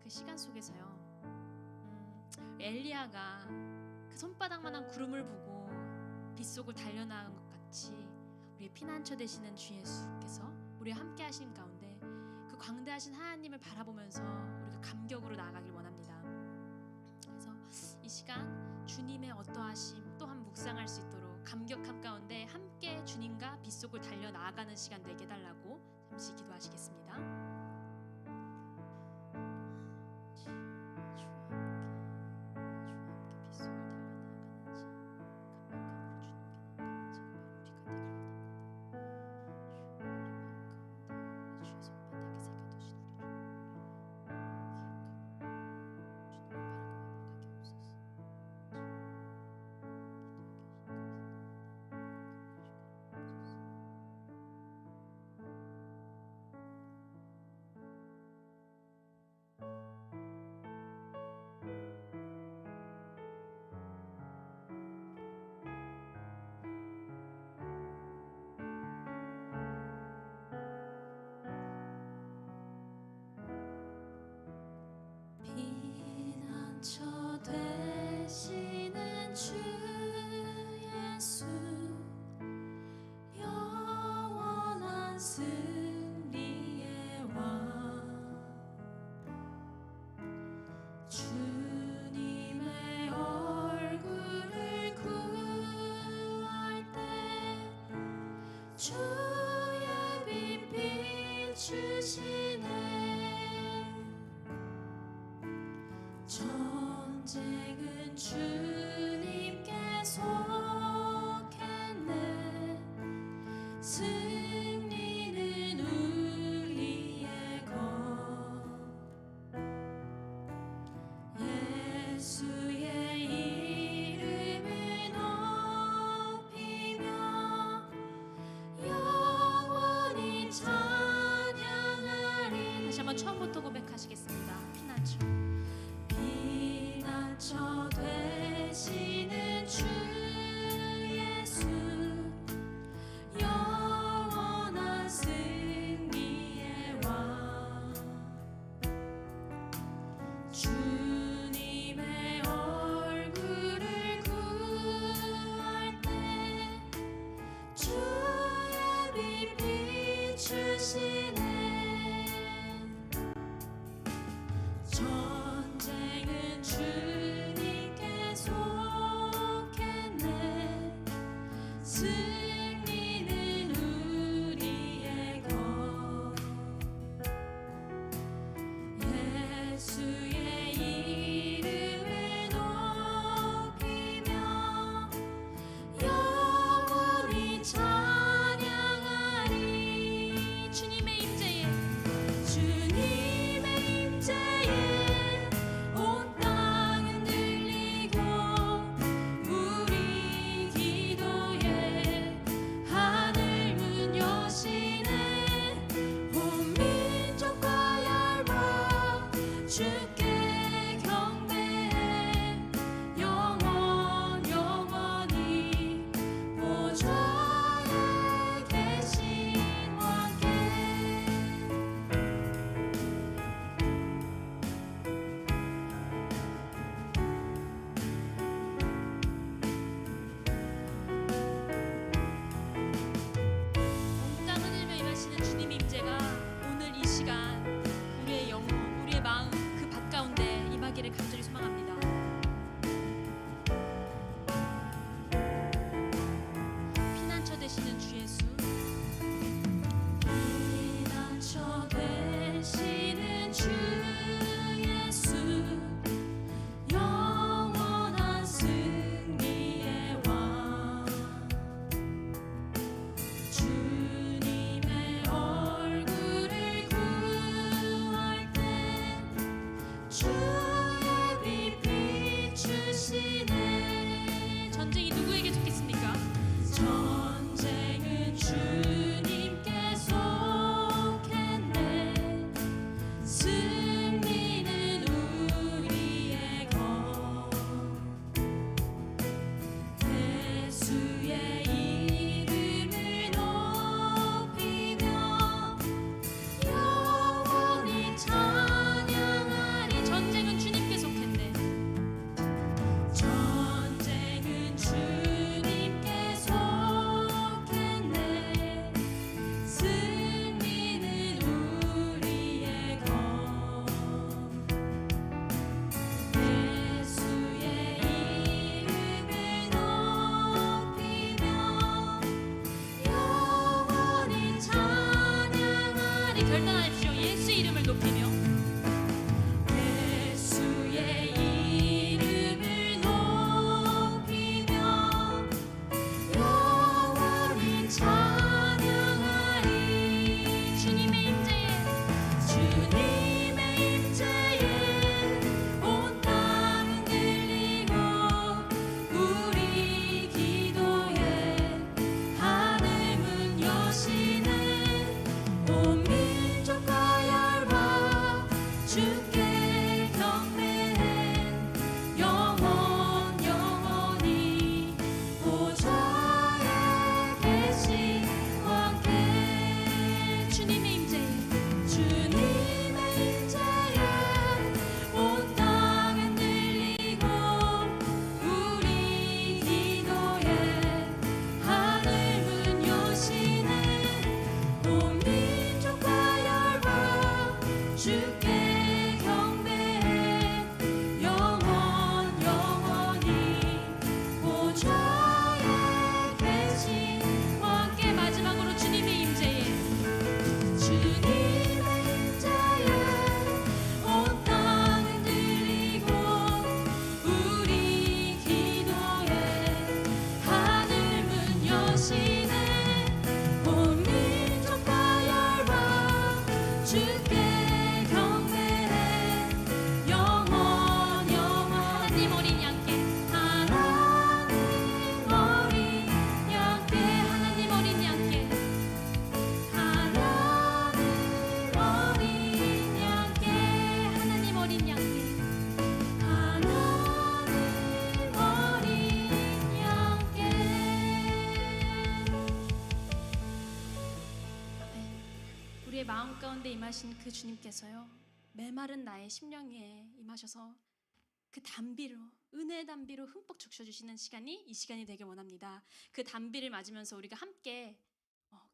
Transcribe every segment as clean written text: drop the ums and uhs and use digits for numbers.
그 시간 속에서요, 엘리야가 그 손바닥만한 구름을 보고 빗속을 달려나간 것 같이 우리의 피난처 되시는 주 예수께서 우리와 함께 하신 가운데 그 광대하신 하나님을 바라보면서 우리가 감격으로 나아가길 원합니다. 그래서 이 시간 주님의 어떠하심 또한 묵상할 수 있도록 감격함 가운데 함께 주님과 빗속을 달려 나아가는 시간 되게 해달라고 잠시 기도하시겠습니다. 피난처 되시는 주 예수, 영원한 승리의 왕, 주님의 얼굴을 구할 때 주의 빛 비추시네. 전쟁은 주님께 속했네. 승리는 우리의 것. 예수의 이름을 높이며 영원히 찬양하리. 다시 한번 처음부터 고백하시겠습니다. 피난처 되시는 주 예수, 영원한 승리의 왕, 주님의 얼굴을 구할 때 주의 빛 비추시네. 전쟁은 주님께 속했네. 승리는 우리의 것. 예수의 이름을 높이며 영원히 찬양하리. 주님의 임재에 온 땅은 들리고 우리 기도에 하늘 문 여시네. 온 민족과 열방 주께 경배해. 영원히 보좌에 계신 왕께. 땅을 들며 임하시는 주님의 임재가 오늘 이 시간 우리의 영혼, 우리의 마음 그 밭 가운데 임하기를 간절히 소망합니다. 피난처 되시는 주 예수, 피난처 되시는 주 예수, 영원한 승리의 왕, 주님의 얼굴을 구할 때 주의 빛 비추시네. 전쟁이 누구에게 좋겠습니까? 전쟁은 주님께 속했네. 승리는 우리의 것. 예수의 이름을 높이며 영원히 찬양하리. 주께 경배해 영원 영원히 보좌에 계신 함께 마지막으로 주님의 임재에 주님의 임재에 온 땅 흔들리고 우리 기도에 하늘 문 여시네 온 민족과 열방 주께 경배해 영원 영원 하나님 어린 양께 하나님 어린 양께 하나님 어린 양께 하나님 어린 양께 하나님 어린 양께 하나님 어린 양께 우리의 마음 가운데 임하신 그 주님께서요 메마른 나의 심령에 임하셔서 그 단비로 은혜의 단비로 흠뻑 적셔주시는 시간이 이 시간이 되길 원합니다. 그 단비를 맞으면서 우리가 함께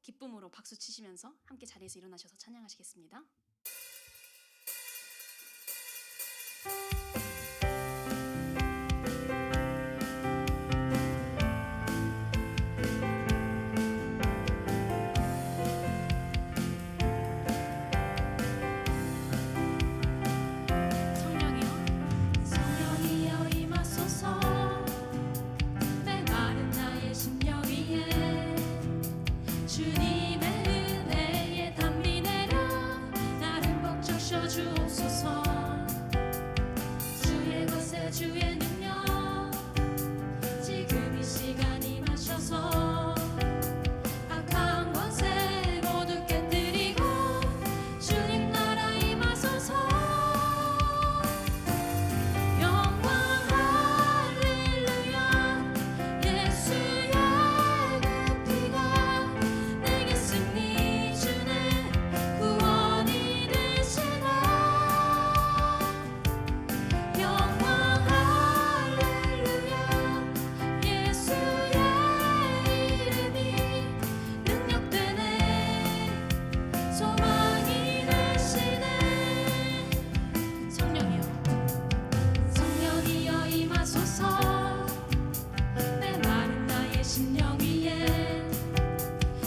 기쁨으로 박수 치시면서 함께 자리에서 일어나셔서 찬양하시겠습니다. 성령이여 임하소서 메마른 나의 심령 위에 주님의 은혜의 단비 내려 나를 흠뻑 적셔 주옵소서 주의 것에 주의 능력 지금 이 시간 임하셔서 악한 권세 모두 깨뜨리고 주님 나라 임하소서 영광 할렐루야 예수의 그 피가 내게 승리 주네 구원이 되시네 영광 할렐루야 예수의 이름이 능력되네 소망이 되시네 성령이여 임하소서 메마른 나의 심령 위에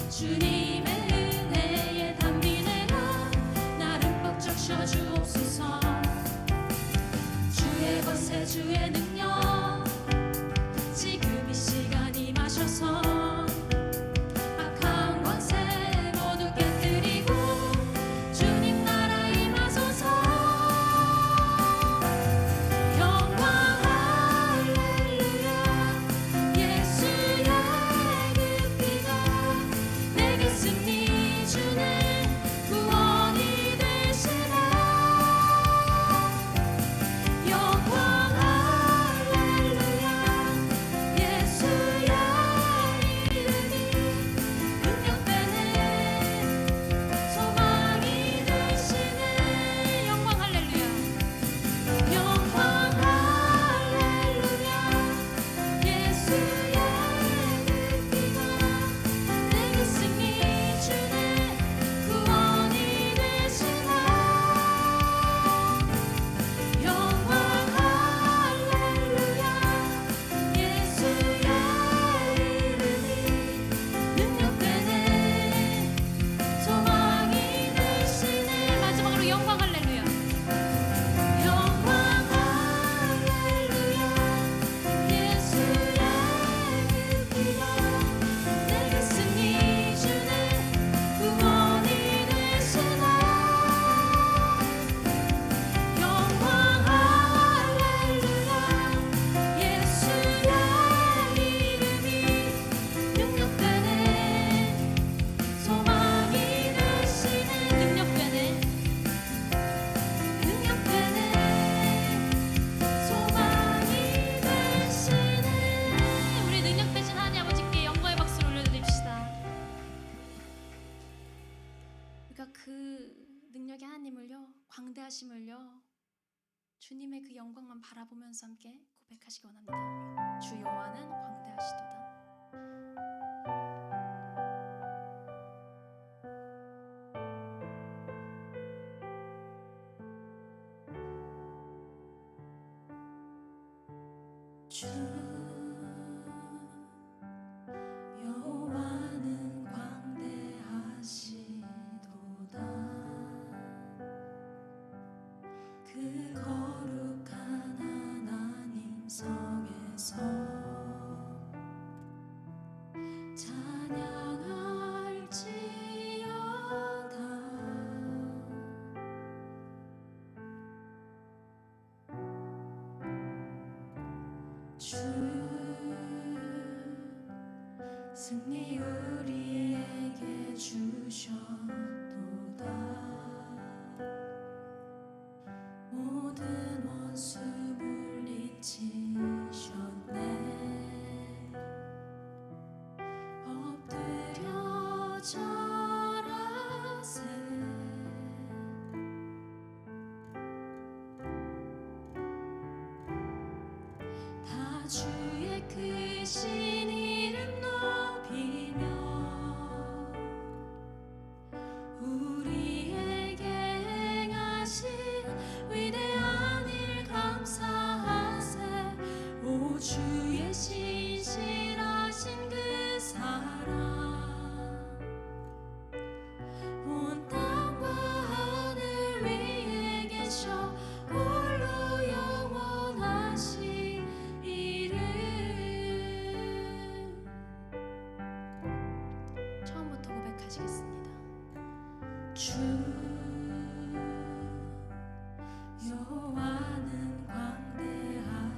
주님의 은혜의 단비 내려 나를 흠뻑 적셔 주옵소서 주의 것에 주의 능력 지금 이 시간 임하셔서 악한 권세 모두 깨뜨리고 주님 나라 임하소서 영광 할렐루야 예수의 그 피가 내게 승리 주네 구원이 되시네 영광 할렐루야 예수의 이름이 능력되네 소망이 되시네 영광 할렐루야 영광 할렐루야 예수의 그 피가 내게 승리 주네 구원이 되시네 영광 할렐루야 예수의 이름이 능력되네 소망이 되시네 마지막으로 영광 할렐루야 영광 할렐루야 예수의 그 피가 내게 승리 주네 구원이 되시네 영광 할렐루야 예수의 이름이 능력되네 소망이 되시네 능력되네 소망이 되시네 우리 능력 되신 하나님 아버지께 영광의 박수를 올려드립시다. 우리가 그 능력의 하나님을요 광대하심을요 주님의 그 영광만 바라보면서 함께 고백하시기 원합니다. 주 여호와는 광대하시도다. 주 여호와는 광대하시도다. 그 거룩한 하나님 성에서 찬양할지어다. 주 승리 우리에게 주셨도다. 모든 원수 물리치셨네. 엎드려 절하세. 다 주의 크신 이름 높이며 우리에게 행하신 위대한 일 감사하세. 오 주의 신실하신 그 사랑 온 땅과 하늘 위에 계셔 홀로 영원하신 이름. 처음부터 고백하시겠습니다. 주 여호와는 광대하시도다.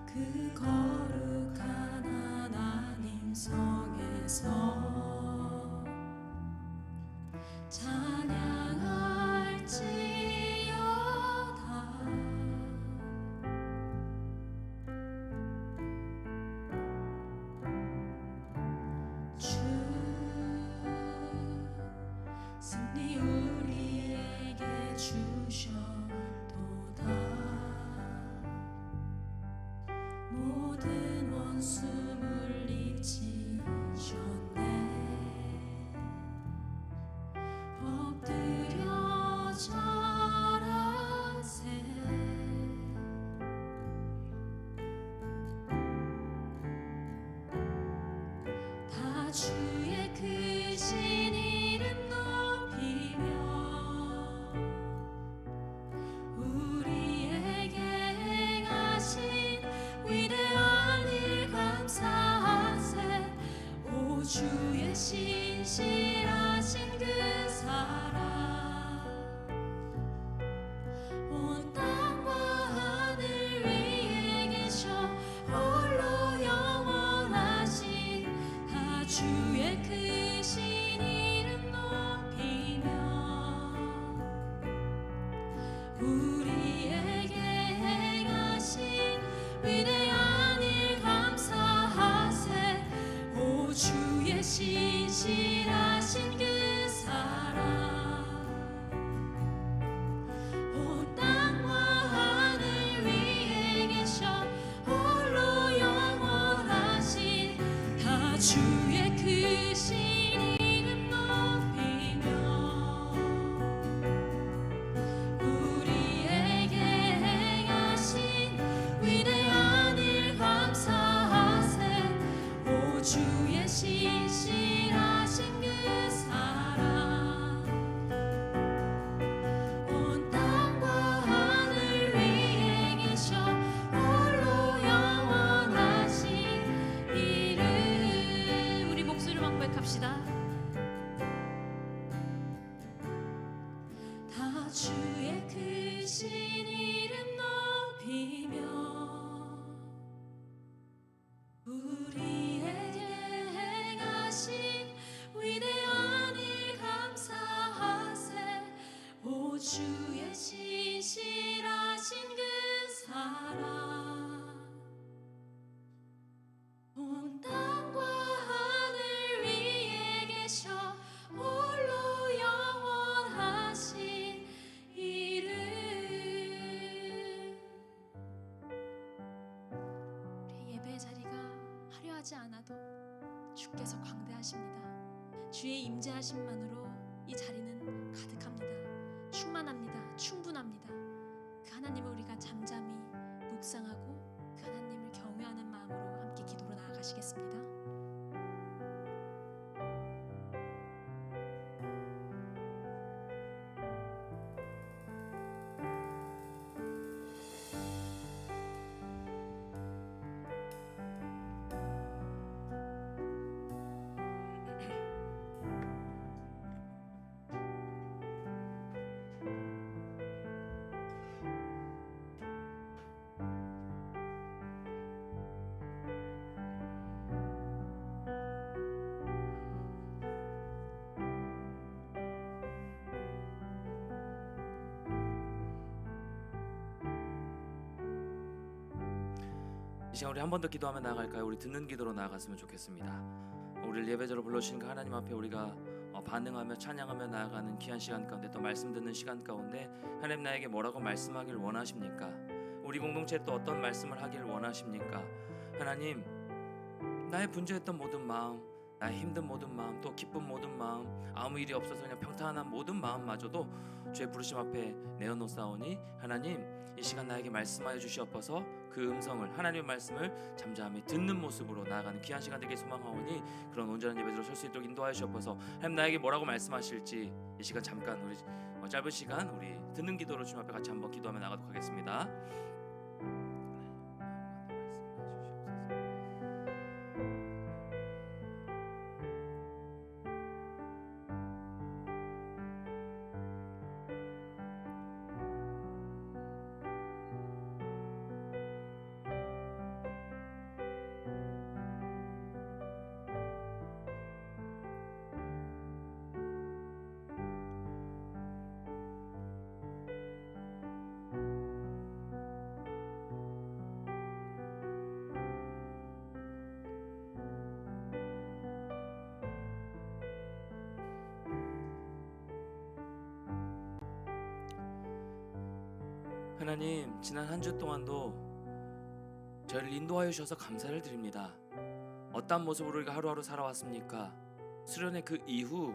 그 거룩한 하나님 성에서 찬양할지어다. 주 승리 우리에게 주셨도다. 모든 원수 물리치셨네. 엎드려 절하세. 다 주의 크신 이름 높이며 우리에게 행하신 위대한 일 감사하세. 오 주의 신실하신 그 사랑 온 땅과 하늘 위에 계셔 홀로 영원하신 다 주의 크신 이름 높이며 우리에게 행하신 위대한 일 감사하세. 오 주의 신실하신 그 사랑 온 땅과 하늘 위에 계셔 홀로 영원하신 다 주의 크신 이름 높이며 우리에게 행하신 위대한 일 감사하세. 오 주의 신실하신 그 사랑 온 땅과 하늘 위에 계셔 홀로 영원하신 이름. 우리 목소리만 고백합시다. 다 주의 크신 이름 높이며 우리에게 행하신 위대한 일 감사하세. 오 주의 신실하신 그 사랑 온 땅과 하늘 위에 계셔 홀로 영원하신 이름. 우리 예배 자리가 화려하지 않아도 주께서 광대하십니다. 주의 임재하심만으로 이 자리는 가득합니다. 충만합니다. 충분합니다. 하나님을 우리가 잠잠히 묵상하고 그 하나님을 경외하는 마음으로 함께 기도로 나아가시겠습니다. 이 시간 우리 한 번 더 기도하며 나아갈까요? 우리 듣는 기도로 나아갔으면 좋겠습니다. 우리를 예배자로 불러주신 그 하나님 앞에 우리가 반응하며 찬양하며 나아가는 귀한 시간 가운데, 또 말씀 듣는 시간 가운데 하나님 나에게 뭐라고 말씀하길 원하십니까? 우리 공동체에 또 어떤 말씀을 하길 원하십니까? 하나님, 나의 분주했던 모든 마음, 나의 힘든 모든 마음, 또 기쁜 모든 마음, 아무 일이 없어서 그냥 평탄한 모든 마음마저도 주의 부르심 앞에 내어놓사오니 하나님, 이 시간 나에게 말씀하여 주시옵소서. 그 음성을, 하나님의 말씀을 잠잠히 듣는 모습으로 나아가는 귀한 시간 되길 소망하오니 그런 온전한 예배로 설 수 있도록 인도하여 주옵소서. 하나님, 나에게 뭐라고 말씀하실지 이 시간 잠깐 우리 짧은 시간 우리 듣는 기도로 주님 앞에 같이 한번 기도하며 나가도록 하겠습니다. 하나님, 지난 한 주 동안도 저희를 인도하여 주셔서 감사를 드립니다. 어떤 모습으로 우리가 하루하루 살아왔습니까? 수련의 그 이후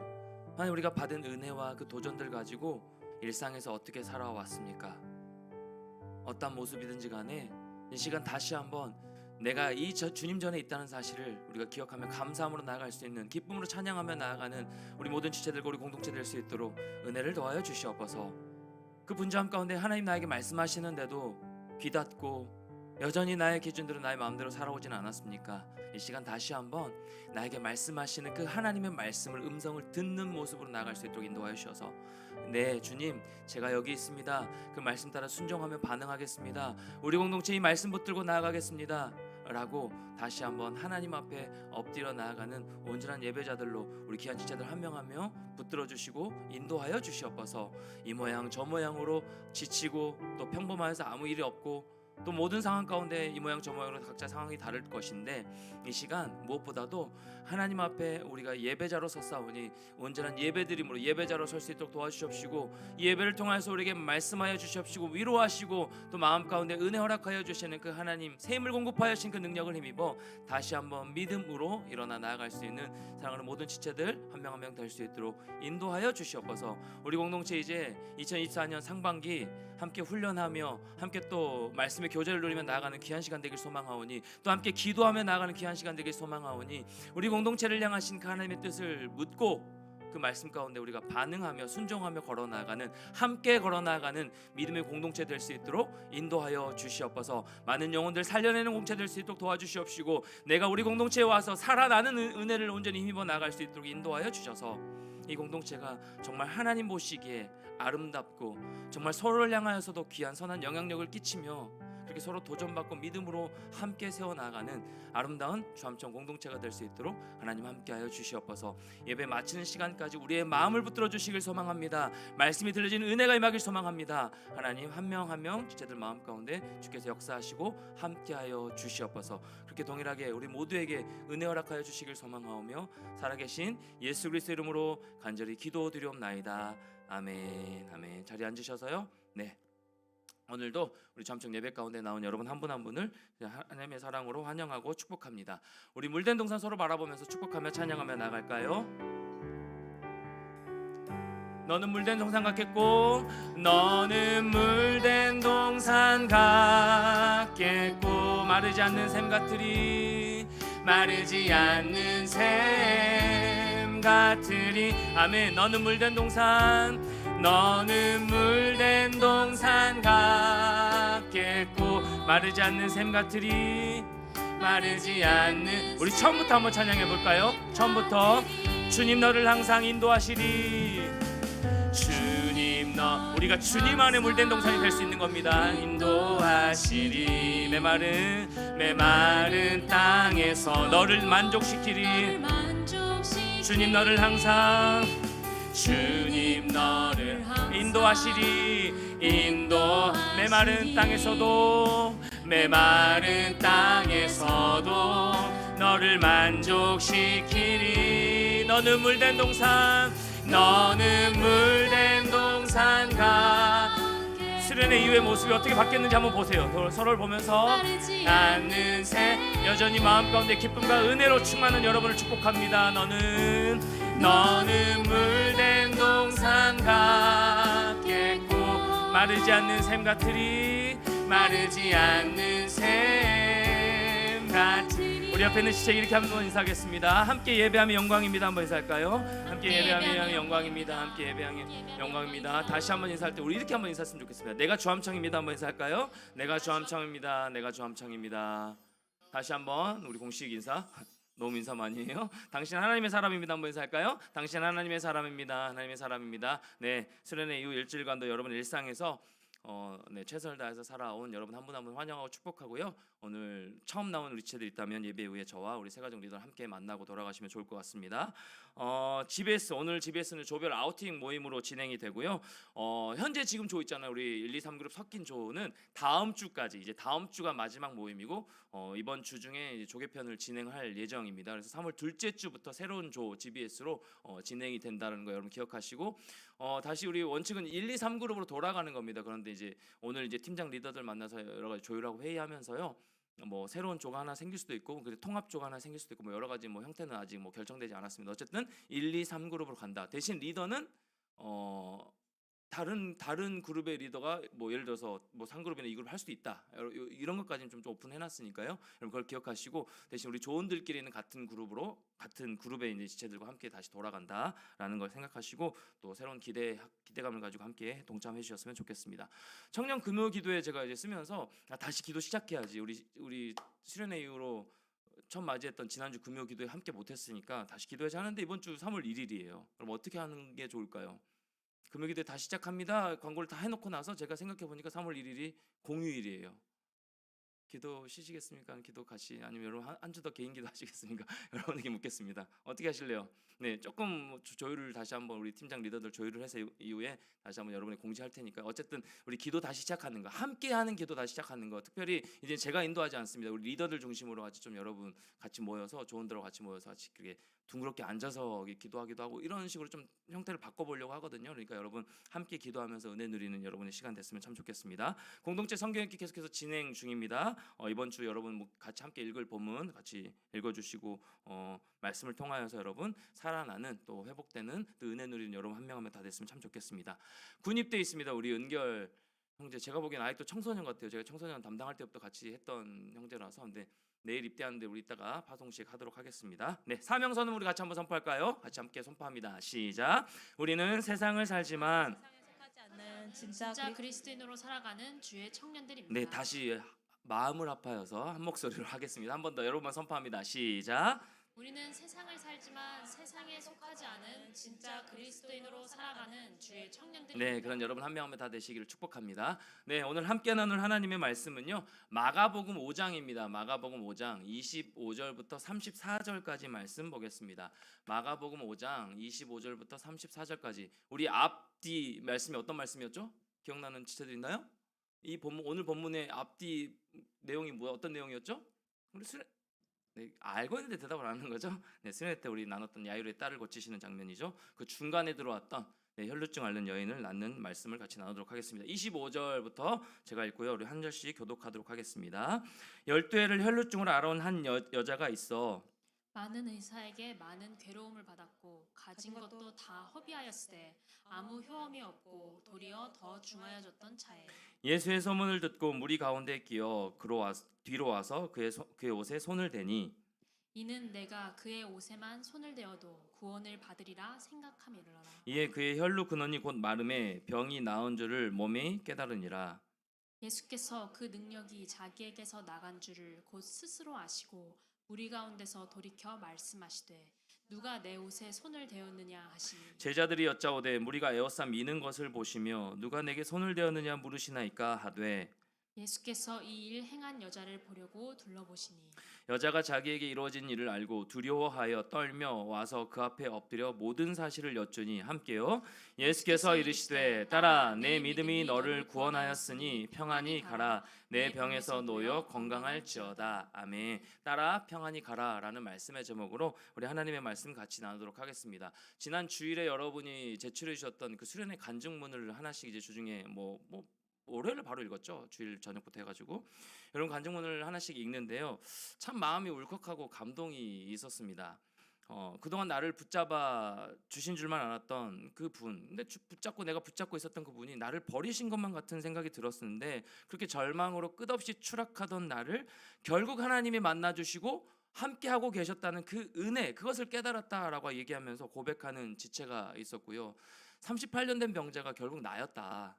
하나님, 우리가 받은 은혜와 그 도전들 가지고 일상에서 어떻게 살아왔습니까? 어떤 모습이든지 간에 이 시간 다시 한번 내가 이 주님 전에 있다는 사실을 우리가 기억하며 감사함으로 나아갈 수 있는, 기쁨으로 찬양하며 나아가는 우리 모든 지체들과 우리 공동체 될 수 있도록 은혜를 더하여 주시옵소서. 그 분주함 가운데 하나님 나에게 말씀하시는데도 귀 닫고 여전히 나의 기준대로 나의 마음대로 살아오진 않았습니까? 이 시간 다시 한번 나에게 말씀하시는 그 하나님의 말씀을, 음성을 듣는 모습으로 나아갈 수 있도록 인도하여 주셔서, 네 주님, 제가 여기 있습니다. 그 말씀 따라 순종하며 반응하겠습니다. 우리 공동체 이 말씀 붙들고 나아가겠습니다 라고 다시 한번 하나님 앞에 엎드려 나아가는 온전한 예배자들로 우리 귀한 지체들 한 명 한 명 붙들어 주시고 인도하여 주시옵소서. 이 모양 저 모양으로 지치고 또 평범해서 아무 일이 없고 또 모든 상황 가운데 이 모양 저 모양으로 각자 상황이 다를 것인데, 이 시간 무엇보다도 하나님 앞에 우리가 예배자로 섰사오니 온전한 예배드림으로 예배자로 설 수 있도록 도와주시옵시고, 이 예배를 통해서 우리에게 말씀하여 주시옵시고 위로하시고 또 마음 가운데 은혜 허락하여 주시는 그 하나님, 샘을 공급하여 주신 그 능력을 힘입어 다시 한번 믿음으로 일어나 나아갈 수 있는 사랑하는 모든 지체들 한 명 한 명 될 수 있도록 인도하여 주시옵소서. 우리 공동체 이제 2024년 상반기 함께 훈련하며 함께 또 말씀의 교제를 누리며 나아가는 귀한 시간 되길 소망하오니, 또 함께 기도하며 나아가는 귀한 시간 되길 소망하오니, 우리 공동체를 향하신 그 하나님의 뜻을 묻고 그 말씀 가운데 우리가 반응하며 순종하며 걸어나가는, 함께 걸어나가는 믿음의 공동체 될 수 있도록 인도하여 주시옵소서. 많은 영혼들 살려내는 공동체 될 수 있도록 도와주시옵시고, 내가 우리 공동체에 와서 살아나는 은혜를 온전히 힘입어 나갈 수 있도록 인도하여 주셔서 이 공동체가 정말 하나님 보시기에 아름답고 정말 서로를 향하여서도 귀한 선한 영향력을 끼치며 그렇게 서로 도전받고 믿음으로 함께 세워나가는 아름다운 주암청 공동체가 될 수 있도록 하나님 함께하여 주시옵소서. 예배 마치는 시간까지 우리의 마음을 붙들어 주시길 소망합니다. 말씀이 들려지는 은혜가 임하길 소망합니다. 하나님 한 명 한 명 지체들 마음 가운데 주께서 역사하시고 함께하여 주시옵소서. 그렇게 동일하게 우리 모두에게 은혜 허락하여 주시길 소망하오며 살아계신 예수 그리스도 이름으로 간절히 기도드리옵나이다. 아멘. 아멘. 자리에 앉으셔서요. 네. 오늘도 우리 주암청 예배 가운데 나온 여러분 한 분 한 분을 하나님의 사랑으로 환영하고 축복합니다. 우리 물된 동산 서로 바라보면서 축복하며 찬양하며 나갈까요? 너는 물된 동산 같겠고 너는 물된 동산 같겠고 마르지 않는 샘 같으리 마르지 않는 샘 같으리 아멘. 너는 물된 동산 너는 물된 동산 같겠고 마르지 않는 샘 같으리 마르지 않는 우리 처음부터 한번 찬양해 볼까요? 처음부터 주님 너를 항상 인도하시리 주님 너 우리가 주님 안에 물된 동산이 될 수 있는 겁니다. 인도하시리 메마른 땅에서 너를 만족시키리 주님 너를 항상 주님 너를 인도하시리 메마른 땅에서도 너를 만족시키리 너는 물된 동산 수련의 이후의 모습이 어떻게 바뀌었는지 한번 보세요. 서로를 보면서 않는 새 여전히 마음 가운데 기쁨과 은혜로 충만한 여러분을 축복합니다. 너는 물된 동산 같겠고 마르지 않는 샘 같으리 마르지 않는 샘 같으리 우리 옆에 있는 지체 이렇게 한번 인사하겠습니다. 함께 예배하며 영광입니다. 한번 인사할까요? 함께 예배하며 영광입니다. 함께 예배하며 영광입니다. 다시 한번 인사할 때 우리 이렇게 한번 인사했으면 좋겠습니다. 내가 주함청입니다. 한번 인사할까요? 내가 주함청입니다. 내가 주함청입니다. 다시 한번 우리 공식 인사. 너무 인사 많이 해요. 당신 하나님의 사람입니다. 한번 인사할까요? 당신 하나님의 사람입니다. 하나님의 사람입니다. 네, 수련회 이후 일주일간도 여러분 일상에서 최선을 다해서 살아온 여러분 한 분 한 분 환영하고 축복하고요. 오늘 처음 나온 우리 지체들 있다면 예배 후에 저와 우리 세가족 리더 함께 만나고 돌아가시면 좋을 것 같습니다. 오늘 GBS는 조별 아우팅 모임으로 진행이 되고요. 현재 지금 조 있잖아요. 우리 1, 2, 3그룹 섞인 조는 다음 주까지 이제 다음 주가 마지막 모임이고 이번 주 중에 이제 조개편을 진행할 예정입니다. 그래서 3월 둘째 주부터 새로운 조 GBS로 진행이 된다는 거 여러분 기억하시고 다시 우리 원칙은 1, 2, 3그룹으로 돌아가는 겁니다. 그런데 이제 오늘 이제 팀장 리더들 만나서 여러 가지 조율하고 회의하면서요. 뭐 새로운 조가 하나 생길 수도 있고 통합 조가 하나 생길 수도 있고 뭐 여러 가지 뭐 형태는 아직 뭐 결정되지 않았습니다. 어쨌든 1, 2, 3그룹으로 간다. 대신 리더는 다른 그룹의 리더가 뭐 예를 들어서 뭐 3그룹이나 2그룹 할 수도 있다. 이런 것까지는 좀 오픈해 놨으니까요. 여러분 그걸 기억하시고 대신 우리 조원들끼리는 같은 그룹의 이제 지체들과 함께 다시 돌아간다라는 걸 생각하시고 또 새로운 기대감을 가지고 함께 동참해 주셨으면 좋겠습니다. 청년 금요 기도에 제가 이제 쓰면서 다시 기도 시작해야지. 우리 수련회 이후로 처음 맞이했던 지난주 금요 기도에 함께 못 했으니까 다시 기도해야지 하는데 이번 주 3월 1일이에요. 그럼 어떻게 하는 게 좋을까요? 금요기도 다시 시작합니다. 광고를 다 해놓고 나서 제가 생각해 보니까 3월 1일이 공휴일이에요. 기도 쉬시겠습니까? 기도 같이 아니면 여러분 한 주 더 개인 기도 하시겠습니까? 여러분에게 묻겠습니다. 어떻게 하실래요? 네, 조금 조율을 다시 한번 우리 팀장 리더들 조율을 해서 이후에 다시 한번 여러분이 공지할 테니까 어쨌든 우리 기도 다시 시작하는 거, 함께하는 기도 다시 시작하는 거. 특별히 이제 제가 인도하지 않습니다. 우리 리더들 중심으로 같이 좀 여러분 같이 모여서 조원들하고 같이 모여서 같이 그게 둥그렇게 앉아서 기도하기도 하고 이런 식으로 좀 형태를 바꿔보려고 하거든요. 그러니까 여러분 함께 기도하면서 은혜 누리는 여러분의 시간 됐으면 참 좋겠습니다. 공동체 성경 읽기 계속해서 진행 중입니다. 이번 주 여러분 뭐 같이 함께 읽을 본문 같이 읽어주시고 말씀을 통하여서 여러분 살아나는 또 회복되는 또 은혜 누리는 여러분 한 명 한 명 다 됐으면 참 좋겠습니다. 군입돼 있습니다. 우리 은결 형제 제가 보기엔 아직도 청소년 같아요. 제가 청소년 담당할 때부터 같이 했던 형제라서 근데 내일 입대하는데 우리 이따가 파송식 하도록 하겠습니다. 네, 사명선언 우리 같이 한번 선포할까요? 같이 함께 선포합니다. 시작. 우리는 세상을 살지만 진짜 그리스도인으로 살아가는 주의 청년들입니다. 네, 다시 마음을 합하여서 한 목소리로 하겠습니다. 한 번 더 여러분만 선포합니다. 시작. 우리는 세상을 살지만 세상에 속하지 않은 진짜 그리스도인으로 살아가는 주의 청년들입니다. 네, 그런 여러분 한 명 한 명 다 되시기를 축복합니다. 네, 오늘 함께 나눌 하나님의 말씀은요. 마가복음 5장입니다. 마가복음 5장 25절부터 34절까지 말씀 보겠습니다. 마가복음 5장 25절부터 34절까지 우리 앞뒤 말씀이 어떤 말씀이었죠? 기억나는 지체들 있나요? 이 본문 오늘 본문의 앞뒤 내용이 어떤 내용이었죠? 우리 네, 알고 있는데 대답을 안 하는 거죠? 네, 수련회 때 우리 나눴던 야이로의 딸을 고치시는 장면이죠. 그 중간에 들어왔던 혈루증 앓는 여인을 낳는 말씀을 같이 나누도록 하겠습니다. 25절부터 제가 읽고요. 우리 한 절씩 교독하도록 하겠습니다. 12해를 혈루증으로 앓아온 한 여자가 있어 많은 의사에게 많은 괴로움을 받았고 가진 것도 다 허비하였으되 아무 효험이 없고 도리어 더 중하여졌던 차에 예수의 소문을 듣고 무리 가운데 끼어 뒤로 와서 그의 옷에 손을 대니 이는 내가 그의 옷에만 손을 대어도 구원을 받으리라 생각함이르라. 이에 그의 혈루 근원이 곧 마름에 병이 나은 줄을 몸이 깨달으니라. 예수께서 그 능력이 자기에게서 나간 줄을 곧 스스로 아시고 무리 가운데서 돌이켜 말씀하시되 누가 내 옷에 손을 대었느냐 하시니 제자들이 여짜오되 무리가 에워싸 미는 것을 보시며 누가 내게 손을 대었느냐 물으시나이까 하되 예수께서 이 일 행한 여자를 보려고 둘러보시니 여자가 자기에게 이루어진 일을 알고 두려워하여 떨며 와서 그 앞에 엎드려 모든 사실을 여쭈니 함께요. 예수께서 이르시되 딸아 내 믿음이 너를 구원하였으니 평안히 가라 내 병에서 놓여 건강할지어다. 아멘. 딸아 평안히 가라라는 말씀의 제목으로 우리 하나님의 말씀 같이 나누도록 하겠습니다. 지난 주일에 여러분이 제출해 주셨던 그 수련의 간증문을 하나씩 이제 주중에 월요일을 바로 읽었죠. 주일 저녁부터 해가지고 여러분 간증문을 하나씩 읽는데요. 참 마음이 울컥하고 감동이 있었습니다. 그동안 나를 붙잡아 주신 줄만 알았던 그 분, 근데 내가 붙잡고 있었던 그 분이 나를 버리신 것만 같은 생각이 들었었는데 그렇게 절망으로 끝없이 추락하던 나를 결국 하나님이 만나 주시고 함께하고 계셨다는 그 은혜, 그것을 깨달았다라고 얘기하면서 고백하는 지체가 있었고요. 38년 된 병자가 결국 나였다.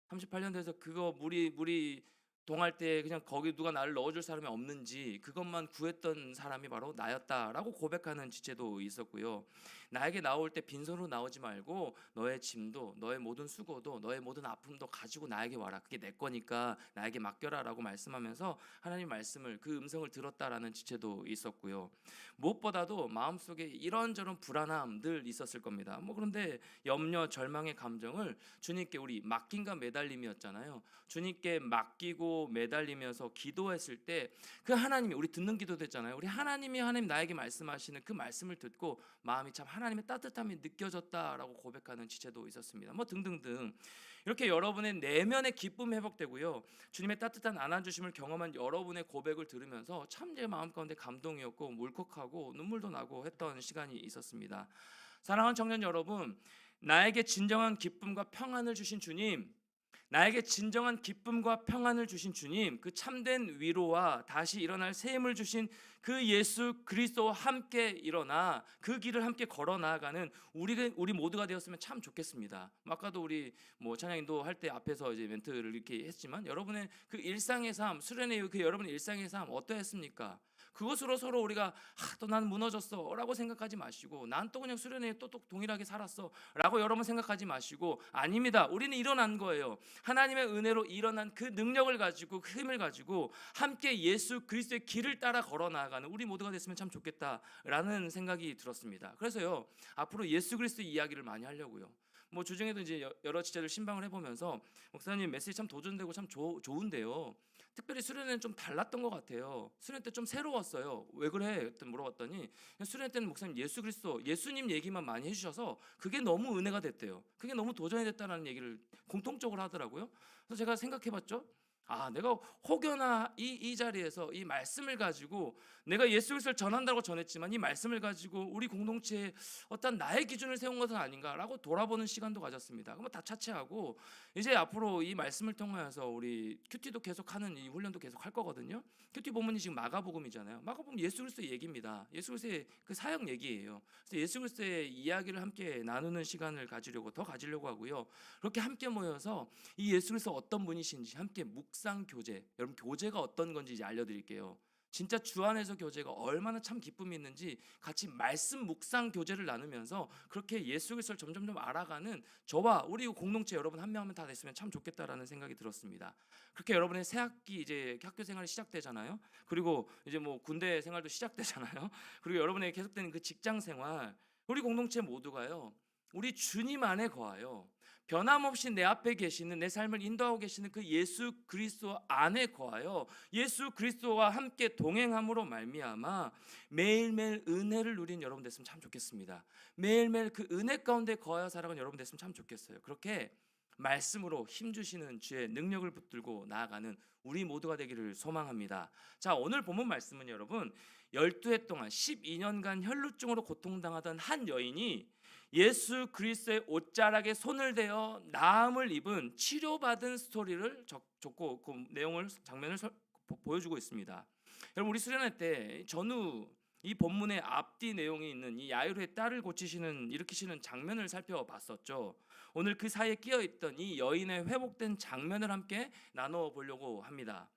38년 돼서 그거 무리 동할 때 그냥 거기 누가 나를 넣어줄 사람이 없는지 그것만 구했던 사람이 바로 나였다라고 고백하는 지체도 있었고요. 나에게 나올 때 빈손으로 나오지 말고 너의 짐도 너의 모든 수고도 너의 모든 아픔도 가지고 나에게 와라. 그게 내 거니까 나에게 맡겨라라고 말씀하면서 하나님 말씀을 그 음성을 들었다라는 지체도 있었고요. 무엇보다도 마음속에 이런저런 불안함 늘 있었을 겁니다. 그런데 염려, 절망의 감정을 주님께 우리 맡김과 매달림이었잖아요. 주님께 맡기고 매달리면서 기도했을 때 그 하나님이 우리 듣는 기도 됐잖아요. 우리 하나님 나에게 말씀하시는 그 말씀을 듣고 마음이 참 하나님의 따뜻함이 느껴졌다라고 고백하는 지체도 있었습니다. 등등등 이렇게 여러분의 내면의 기쁨 회복되고요. 주님의 따뜻한 안아주심을 경험한 여러분의 고백을 들으면서 참 제 마음 가운데 감동이었고 울컥하고 눈물도 나고 했던 시간이 있었습니다. 사랑하는 청년 여러분, 나에게 진정한 기쁨과 평안을 주신 주님, 나에게 진정한 기쁨과 평안을 주신 주님, 그 참된 위로와 다시 일어날 새 힘을 주신 그 예수 그리스도와 함께 일어나 그 길을 함께 걸어 나아가는 우리 모두가 되었으면 참 좋겠습니다. 아까도 우리 찬양인도 할 때 앞에서 이제 멘트를 이렇게 했지만 여러분의 그 일상의 삶, 수련의 그 여러분의 일상의 삶 어떠했습니까? 그것으로 서로 우리가 또 난 무너졌어라고 생각하지 마시고 난 또 그냥 수련회에 또 동일하게 살았어라고 여러분 생각하지 마시고 아닙니다. 우리는 일어난 거예요. 하나님의 은혜로 일어난 그 능력을 가지고 그 힘을 가지고 함께 예수 그리스도의 길을 따라 걸어 나아가는 우리 모두가 됐으면 참 좋겠다라는 생각이 들었습니다. 그래서요 앞으로 예수 그리스도 이야기를 많이 하려고요. 주중에도 이제 여러 지체들 신방을 해보면서 목사님 메시지 참 도전되고 참 좋은데요. 특별히 수련회는 좀 달랐던 것 같아요. 수련회 때 좀 새로웠어요. 왜 그래? 물어봤더니 수련회 때는 목사님 예수 그리스도 예수님 얘기만 많이 해주셔서 그게 너무 은혜가 됐대요. 그게 너무 도전이 됐다는 얘기를 공통적으로 하더라고요. 그래서 제가 생각해봤죠. 내가 혹여나 이 자리에서 이 말씀을 가지고 내가 예수 그리스도를 전한다고 전했지만 이 말씀을 가지고 우리 공동체에 어떤 나의 기준을 세운 것은 아닌가라고 돌아보는 시간도 가졌습니다. 그럼 다 차치하고 이제 앞으로 이 말씀을 통하여서 우리 큐티도 계속하는 이 훈련도 계속 할 거거든요. 큐티 본문이 지금 마가복음이잖아요. 마가복음 예수 그리스도의 얘기입니다. 예수 그리스도의 그 사역 얘기예요. 그래서 예수 그리스도의 이야기를 함께 나누는 시간을 가지려고 하고요. 그렇게 함께 모여서 이 예수 그리스도 어떤 분이신지 함께 묵상 교제, 여러분 교제가 어떤 건지 이제 알려드릴게요. 진짜 주 안에서 교제가 얼마나 참 기쁨이 있는지 같이 말씀 묵상 교제를 나누면서 그렇게 예수 그리스도를 점점 알아가는 저와 우리 공동체 여러분 한 명 한 명 다 됐으면 참 좋겠다라는 생각이 들었습니다. 그렇게 여러분의 새 학기 이제 학교 생활이 시작되잖아요. 그리고 이제 군대 생활도 시작되잖아요. 그리고 여러분의 계속되는 그 직장 생활, 우리 공동체 모두가요. 우리 주님 안에 거하여 변함없이 내 앞에 계시는 내 삶을 인도하고 계시는 그 예수 그리스도 안에 거하여 예수 그리스도와 함께 동행함으로 말미암아 매일매일 은혜를 누린 여러분 됐으면 참 좋겠습니다. 매일매일 그 은혜 가운데 거하여 살아가는 여러분 됐으면 참 좋겠어요. 그렇게 말씀으로 힘주시는 주의 능력을 붙들고 나아가는 우리 모두가 되기를 소망합니다. 자, 오늘 본문 말씀은 여러분 12해 동안 12년간 혈루증으로 고통당하던 한 여인이 예수 그리스도의 옷자락에 손을 대어 나음을 입은 치료받은 스토리를 적고 그 내용을 장면을 보여주고 있습니다. 여러분 우리 수련회 때 전후 이 본문의 앞뒤 내용이 있는 이 야이로의 딸을 일으키시는 장면을 살펴봤었죠. 오늘 그 사이에 끼어 있던 이 여인의 회복된 장면을 함께 나눠 보려고 합니다.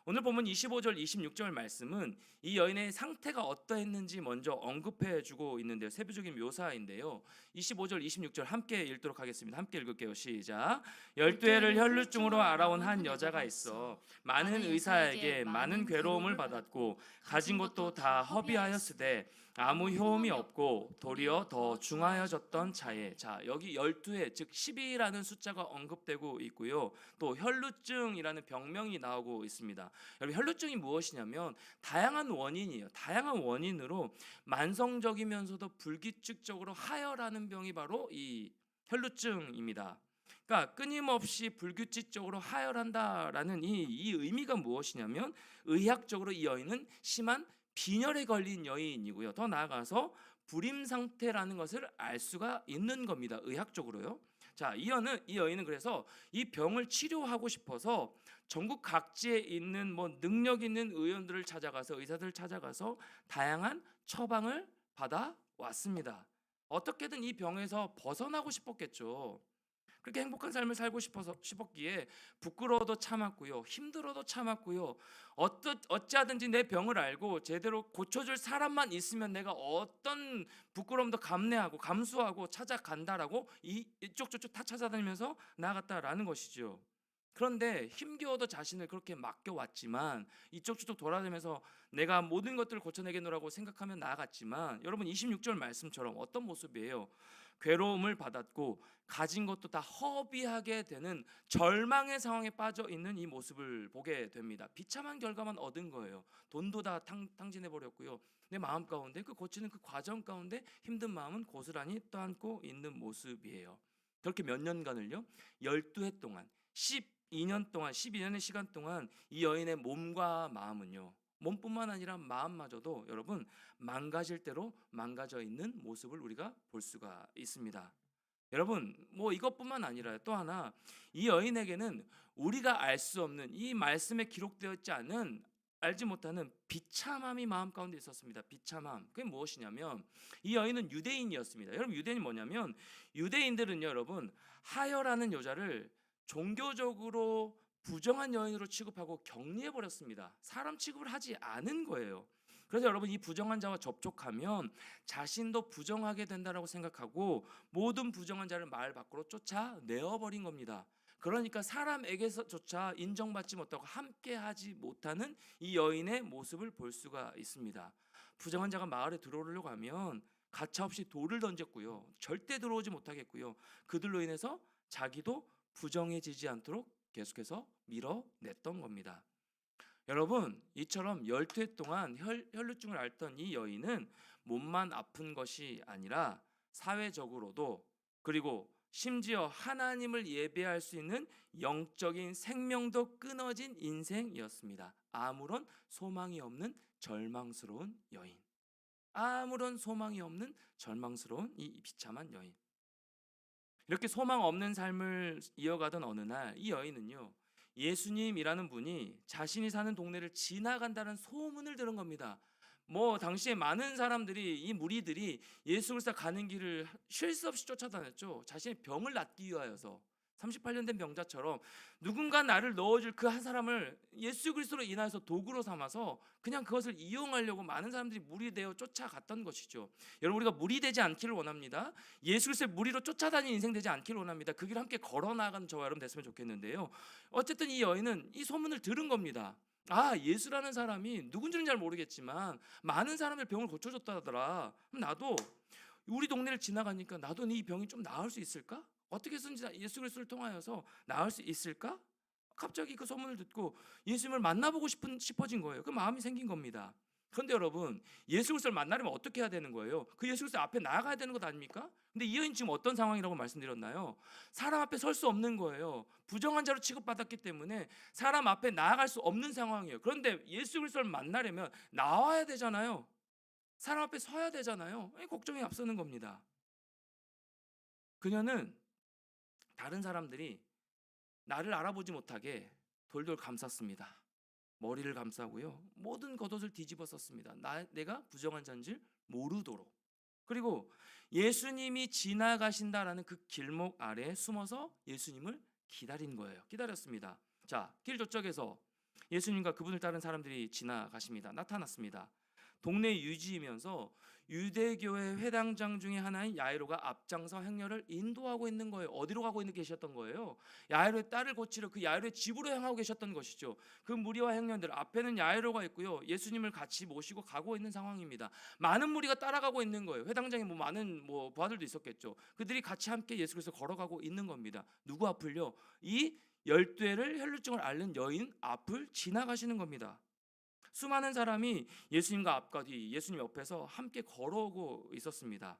오늘 보면 25절 26절 말씀은 이 여인의 상태가 어떠했는지 먼저 언급해 주고 있는데요. 세부적인 묘사인데요. 25절 26절 함께 읽도록 하겠습니다. 함께 읽을게요. 시작. 12해를 혈루증으로 알아온 한 여자가 있어 많은 의사에게 많은 괴로움을 받았고 가진 것도 다 허비하였으되 아무 효험이 없고 도리어 더 중하여졌던 차에, 자 여기 12회 즉 12라는 숫자가 언급되고 있고요. 또 혈루증이라는 병명이 나오고 있습니다. 여러분 혈루증이 무엇이냐면 다양한 원인이에요. 다양한 원인으로 만성적이면서도 불규칙적으로 하혈하는 병이 바로 이 혈루증입니다. 그러니까 끊임없이 불규칙적으로 하혈한다라는 이 의미가 무엇이냐면 의학적으로 이 여인은 심한 빈혈에 걸린 여인이고요. 더 나아가서 불임 상태라는 것을 알 수가 있는 겁니다. 의학적으로요. 자, 이 여인은 그래서 이 병을 치료하고 싶어서 전국 각지에 있는 능력 있는 의원들을 찾아가서 의사들을 찾아가서 다양한 처방을 받아 왔습니다. 어떻게든 이 병에서 벗어나고 싶었겠죠. 그렇게 행복한 삶을 살고 싶었기에 부끄러워도 참았고요, 힘들어도 참았고요. 어찌하든지 내 병을 알고 제대로 고쳐줄 사람만 있으면 내가 어떤 부끄러움도 감내하고 감수하고 찾아간다라고 이쪽 저쪽 다 찾아다니면서 나아갔다라는 것이죠. 그런데 힘겨워도 자신을 그렇게 맡겨왔지만 이쪽 저쪽 돌아다니면서 내가 모든 것들을 고쳐내겠노라고 생각하며 나아갔지만 여러분 26절 말씀처럼 어떤 모습이에요? 괴로움을 받았고 가진 것도 다 허비하게 되는 절망의 상황에 빠져 있는 이 모습을 보게 됩니다. 비참한 결과만 얻은 거예요. 돈도 다 탕진해 버렸고요. 내 마음 가운데 그 고치는 그 과정 가운데 힘든 마음은 고스란히 떠안고 있는 모습이에요. 그렇게 몇 년간을요, 12해 동안 12년 동안 12년의 시간 동안 이 여인의 몸과 마음은요, 몸뿐만 아니라 마음마저도 여러분 망가질 대로 망가져 있는 모습을 우리가 볼 수가 있습니다. 여러분 이것뿐만 아니라 또 하나 이 여인에게는 우리가 알 수 없는 이 말씀에 기록되어 있지 않은 알지 못하는 비참함이 마음 가운데 있었습니다. 비참함. 그게 무엇이냐면 이 여인은 유대인이었습니다. 여러분 유대인이 뭐냐면 유대인들은요 여러분 하여라는 여자를 종교적으로 부정한 여인으로 취급하고 격리해 버렸습니다. 사람 취급을 하지 않은 거예요. 그래서 여러분 이 부정한 자와 접촉하면 자신도 부정하게 된다라고 생각하고 모든 부정한 자를 마을 밖으로 쫓아내어 버린 겁니다. 그러니까 사람에게서조차 인정받지 못하고 함께하지 못하는 이 여인의 모습을 볼 수가 있습니다. 부정한 자가 마을에 들어오려고 하면 가차없이 돌을 던졌고요. 절대 들어오지 못하겠고요. 그들로 인해서 자기도 부정해지지 않도록 계속해서 밀어냈던 겁니다. 여러분 이처럼 12해 동안 혈루증을 앓던 이 여인은 몸만 아픈 것이 아니라 사회적으로도 그리고 심지어 하나님을 예배할 수 있는 영적인 생명도 끊어진 인생이었습니다. 아무런 소망이 없는 절망스러운 여인. 아무런 소망이 없는 절망스러운 이 비참한 여인. 이렇게 소망 없는 삶을 이어가던 어느 날 이 여인은요 예수님이라는 분이 자신이 사는 동네를 지나간다는 소문을 들은 겁니다. 당시에 많은 사람들이 이 무리들이 예수 그리스도 가는 길을 쉴 새 없이 쫓아다녔죠. 자신의 병을 낫기 위하여서 38년 된 병자처럼 누군가 나를 넣어줄 그 한 사람을 예수 그리스도로 인하여서 도구로 삼아서 그냥 그것을 이용하려고 많은 사람들이 무리되어 쫓아갔던 것이죠. 여러분 우리가 무리되지 않기를 원합니다. 예수 그리스도의 무리로 쫓아다니는 인생 되지 않기를 원합니다. 그 길 함께 걸어나가는 저와 여러분 됐으면 좋겠는데요. 어쨌든 이 여인은 이 소문을 들은 겁니다. 예수라는 사람이 누군지는 잘 모르겠지만 많은 사람의 병을 고쳐줬다더라. 그럼 나도 우리 동네를 지나가니까 나도 이 병이 좀 나을 수 있을까? 어떻게 해서든지 예수 그리스도를 통하여서 나을 수 있을까? 갑자기 그 소문을 듣고 예수님을 만나보고 싶어진 거예요. 그 마음이 생긴 겁니다. 그런데 여러분, 예수 그리스도를 만나려면 어떻게 해야 되는 거예요? 그 예수 그리스도 앞에 나아가야 되는 것 아닙니까? 근데 이 여인 지금 어떤 상황이라고 말씀드렸나요? 사람 앞에 설 수 없는 거예요. 부정한 자로 취급받았기 때문에 사람 앞에 나아갈 수 없는 상황이에요. 그런데 예수 그리스도를 만나려면 나와야 되잖아요. 사람 앞에 서야 되잖아요. 걱정이 앞서는 겁니다. 그녀는 다른 사람들이 나를 알아보지 못하게 돌돌 감쌌습니다. 머리를 감싸고요, 모든 겉옷을 뒤집어 썼습니다. 내가 부정한 자인 줄 모르도록. 그리고 예수님이 지나가신다라는 그 길목 아래에 숨어서 예수님을 기다린 거예요. 기다렸습니다. 자, 길 저쪽에서 예수님과 그분을 따른 사람들이 지나가십니다. 나타났습니다. 동네 유지이면서 유대교의 회당장 중에 하나인 야이로가 앞장서 행렬을 인도하고 있는 거예요. 어디로 가고 있는 계셨던 거예요? 야이로의 딸을 고치러 그 야이로의 집으로 향하고 계셨던 것이죠. 그 무리와 행렬들 앞에는 야이로가 있고요, 예수님을 같이 모시고 가고 있는 상황입니다. 많은 무리가 따라가고 있는 거예요. 회당장에 많은 부하들도 있었겠죠. 그들이 같이 함께 예수 그리스도 걸어가고 있는 겁니다. 누구 앞을요? 이 12회를 혈루증을 앓는 여인 앞을 지나가시는 겁니다. 수많은 사람이 예수님과 앞과 뒤, 예수님 옆에서 함께 걸어오고 있었습니다.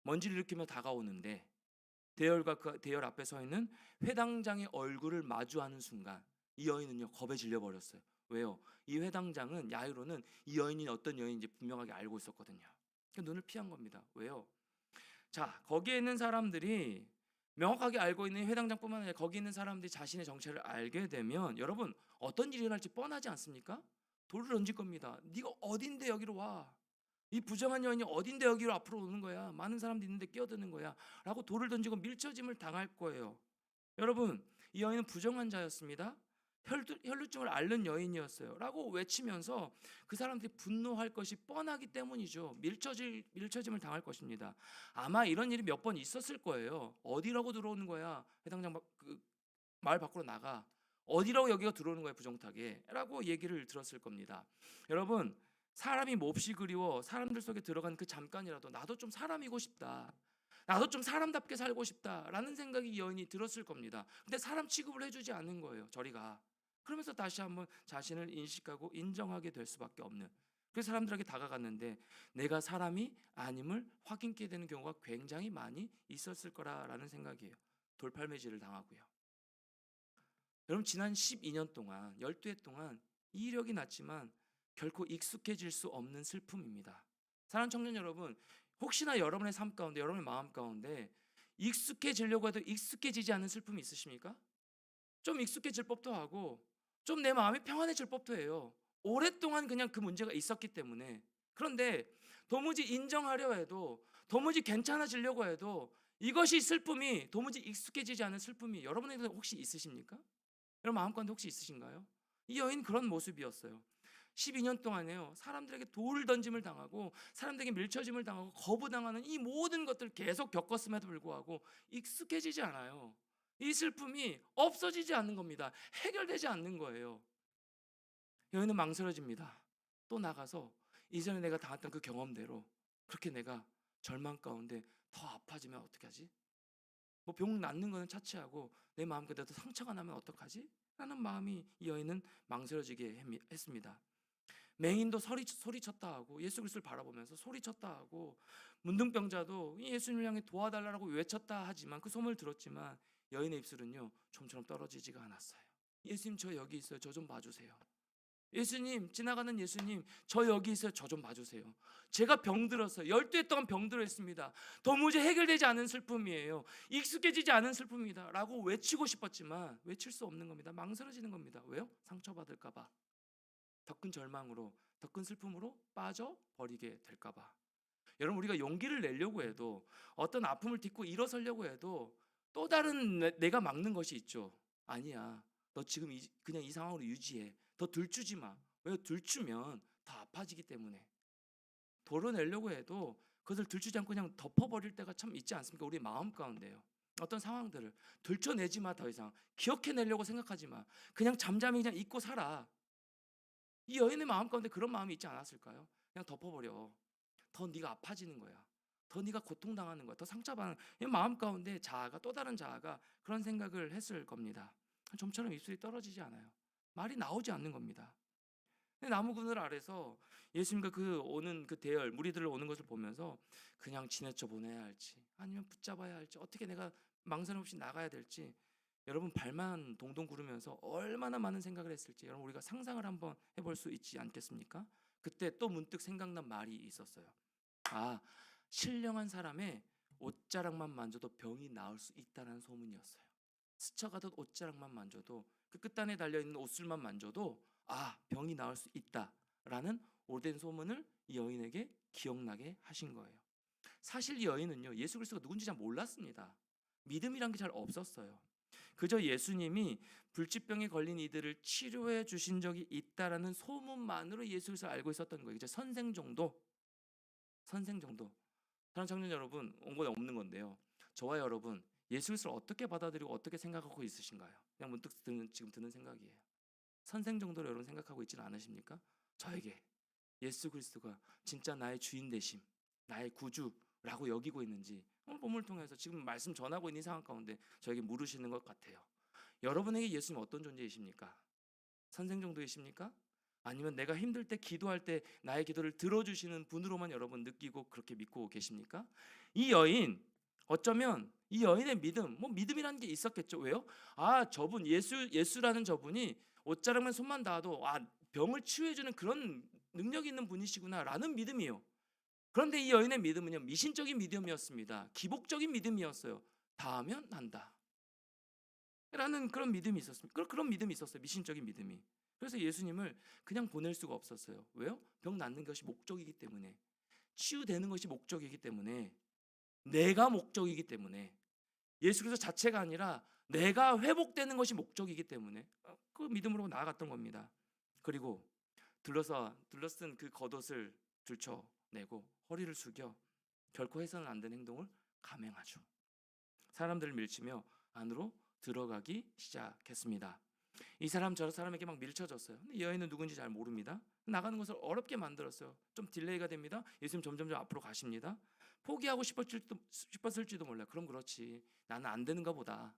먼지를 일으키며 다가오는데 대열과 그 대열 앞에 서 있는 회당장의 얼굴을 마주하는 순간 이 여인은요, 겁에 질려 버렸어요. 왜요? 이 회당장은, 야이로는 이 여인이 어떤 여인인지 분명하게 알고 있었거든요. 그러니까 눈을 피한 겁니다. 왜요? 자, 거기에 있는 사람들이 명확하게 알고 있는 회당장뿐만 아니라 거기 있는 사람들이 자신의 정체를 알게 되면 여러분, 어떤 일이 일어날지 뻔하지 않습니까? 돌을 던질 겁니다. 네가 어딘데 여기로 와? 이 부정한 여인이 어딘데 여기로 앞으로 오는 거야? 많은 사람들이 있는데 끼어드는 거야? 라고 돌을 던지고 밀쳐짐을 당할 거예요. 여러분, 이 여인은 부정한 자였습니다. 혈루증을 앓는 여인이었어요 라고 외치면서 그 사람들이 분노할 것이 뻔하기 때문이죠. 밀쳐짐을 당할 것입니다. 아마 이런 일이 몇 번 있었을 거예요. 어디라고 들어오는 거야? 회당장 마을 밖으로 나가. 어디라고 여기가 들어오는 거야, 부정타게? 라고 얘기를 들었을 겁니다. 여러분, 사람이 몹시 그리워 사람들 속에 들어간 그 잠깐이라도 나도 좀 사람이고 싶다, 나도 좀 사람답게 살고 싶다라는 생각이 이 여인이 들었을 겁니다. 근데 사람 취급을 해주지 않는 거예요. 저리가. 그러면서 다시 한번 자신을 인식하고 인정하게 될 수밖에 없는, 그래서 사람들에게 다가갔는데 내가 사람이 아님을 확인케 되는 경우가 굉장히 많이 있었을 거라는 생각이에요. 돌팔매질을 당하고요. 여러분, 지난 12년 동안 12회 동안 이력이 났지만 결코 익숙해질 수 없는 슬픔입니다. 사랑하는 청년 여러분, 혹시나 여러분의 삶 가운데, 여러분의 마음 가운데 익숙해지려고 해도 익숙해지지 않는 슬픔이 있으십니까? 좀 익숙해질 법도 하고 좀 내 마음이 평안해질 법도 해요. 오랫동안 그냥 그 문제가 있었기 때문에. 그런데 도무지 인정하려 해도, 도무지 괜찮아지려고 해도 이것이 슬픔이, 도무지 익숙해지지 않은 슬픔이 여러분에게 혹시 있으십니까? 여러분 마음 가운데 혹시 있으신가요? 이 여인 그런 모습이었어요. 12년 동안에요, 사람들에게 돌 던짐을 당하고 사람들에게 밀쳐짐을 당하고 거부당하는 이 모든 것들을 계속 겪었음에도 불구하고 익숙해지지 않아요. 이 슬픔이 없어지지 않는 겁니다. 해결되지 않는 거예요. 여인은 망설여집니다. 또 나가서 이전에 내가 당했던 그 경험대로 그렇게 내가 절망 가운데 더 아파지면 어떻게 하지? 병 낫는 거는 차치하고 내 마음 그대로 상처가 나면 어떡하지? 라는 마음이 이 여인은 망설여지게 했습니다. 맹인도 소리쳤다 하고 예수 그리스도를 바라보면서 소리쳤다 하고 문둥병자도 예수님을 향해 도와달라고 외쳤다 하지만, 그 소문을 들었지만 여인의 입술은요, 좀처럼 떨어지지가 않았어요. 예수님, 저 여기 있어요. 저 좀 봐주세요. 예수님, 지나가는 예수님, 저 여기 있어요. 저 좀 봐주세요. 제가 병들었어요. 12해 동안 병들었습니다. 도무지 해결되지 않은 슬픔이에요. 익숙해지지 않은 슬픔이다 라고 외치고 싶었지만 외칠 수 없는 겁니다. 망설여지는 겁니다. 왜요? 상처받을까 봐. 더 큰 절망으로, 더 큰 슬픔으로 빠져버리게 될까 봐. 여러분, 우리가 용기를 내려고 해도, 어떤 아픔을 딛고 일어서려고 해도 또 다른 내가 막는 것이 있죠. 아니야, 너 지금 그냥 이 상황으로 유지해. 더 들추지 마. 왜? 들추면 더 아파지기 때문에. 덜어내려고 해도 그것을 들추지 않고 그냥 덮어버릴 때가 참 있지 않습니까? 우리 마음 가운데요. 어떤 상황들을 들춰내지 마. 더 이상 기억해내려고 생각하지 마. 그냥 잠잠히 그냥 잊고 살아. 이 여인의 마음 가운데 그런 마음이 있지 않았을까요? 그냥 덮어버려. 더 네가 아파지는 거야. 더 네가 고통당하는 거야. 더 상처받는, 이 마음 가운데 자아가, 또 다른 자아가 그런 생각을 했을 겁니다. 좀처럼 입술이 떨어지지 않아요. 말이 나오지 않는 겁니다. 근데 나무 그늘 아래서 예수님과 그 오는 그 대열 무리들을 오는 것을 보면서 그냥 지나쳐 보내야 할지 아니면 붙잡아야 할지 어떻게 내가 망설 없이 나가야 될지 여러분 발만 동동 구르면서 얼마나 많은 생각을 했을지 여러분 우리가 상상을 한번 해볼 수 있지 않겠습니까? 그때 또 문득 생각난 말이 있었어요. 아, 신령한 사람의 옷자락만 만져도 병이 나을 수 있다는 소문이었어요. 스쳐가듯 옷자락만 만져도 그 끝단에 달려있는 옷술만 만져도 병이 나을 수 있다라는 오래된 소문을 이 여인에게 기억나게 하신 거예요. 사실 이 여인은요 예수 그리스도가 누군지 잘 몰랐습니다. 믿음이란 게 잘 없었어요. 그저 예수님이 불치병에 걸린 이들을 치료해 주신 적이 있다라는 소문만으로 예수 그리스도를 알고 있었던 거예요. 이제 선생 정도. 사랑하는 청년 여러분, 온 건 없는 건데요. 저와 여러분 예수 그리스도를 어떻게 받아들이고 어떻게 생각하고 있으신가요? 그냥 문득 지금 드는 생각이에요. 선생 정도로 여러분 생각하고 있지는 않으십니까? 저에게 예수 그리스도가 진짜 나의 주인 되심, 나의 구주라고 여기고 있는지 오늘 본문을 통해서 지금 말씀 전하고 있는 상황 가운데 저에게 물으시는 것 같아요. 여러분에게 예수님 어떤 존재이십니까? 선생 정도이십니까? 아니면 내가 힘들 때 기도할 때 나의 기도를 들어주시는 분으로만 여러분 느끼고 그렇게 믿고 계십니까? 이 여인 어쩌면 이 여인의 믿음, 뭐 믿음이라는 게 있었겠죠. 왜요? 저분 예수라는 저분이 옷자락만 손만 닿아도 병을 치유해주는 그런 능력이 있는 분이시구나라는 믿음이요. 그런데 이 여인의 믿음은요 미신적인 믿음이었습니다. 기복적인 믿음이었어요. 닿으면 난다. 라는 그런 믿음이 있었습니다. 그런 믿음이 있었어요. 미신적인 믿음이. 그래서 예수님을 그냥 보낼 수가 없었어요. 왜요? 병 낫는 것이 목적이기 때문에, 치유되는 것이 목적이기 때문에, 내가 목적이기 때문에, 예수 그리스도 자체가 아니라 내가 회복되는 것이 목적이기 때문에 그 믿음으로 나아갔던 겁니다. 그리고 둘러쓴 그 겉옷을 들춰내고 허리를 숙여 결코 해서는 안 되는 행동을 감행하죠. 사람들을 밀치며 안으로 들어가기 시작했습니다. 이 사람 저 사람에게 막 밀쳐졌어요. 근데 여인은 누군지 잘 모릅니다. 나가는 것을 어렵게 만들었어요. 좀 딜레이가 됩니다. 예수님 점점 앞으로 가십니다. 포기하고 싶었을지도 몰라요. 그럼 그렇지. 나는 안 되는가 보다.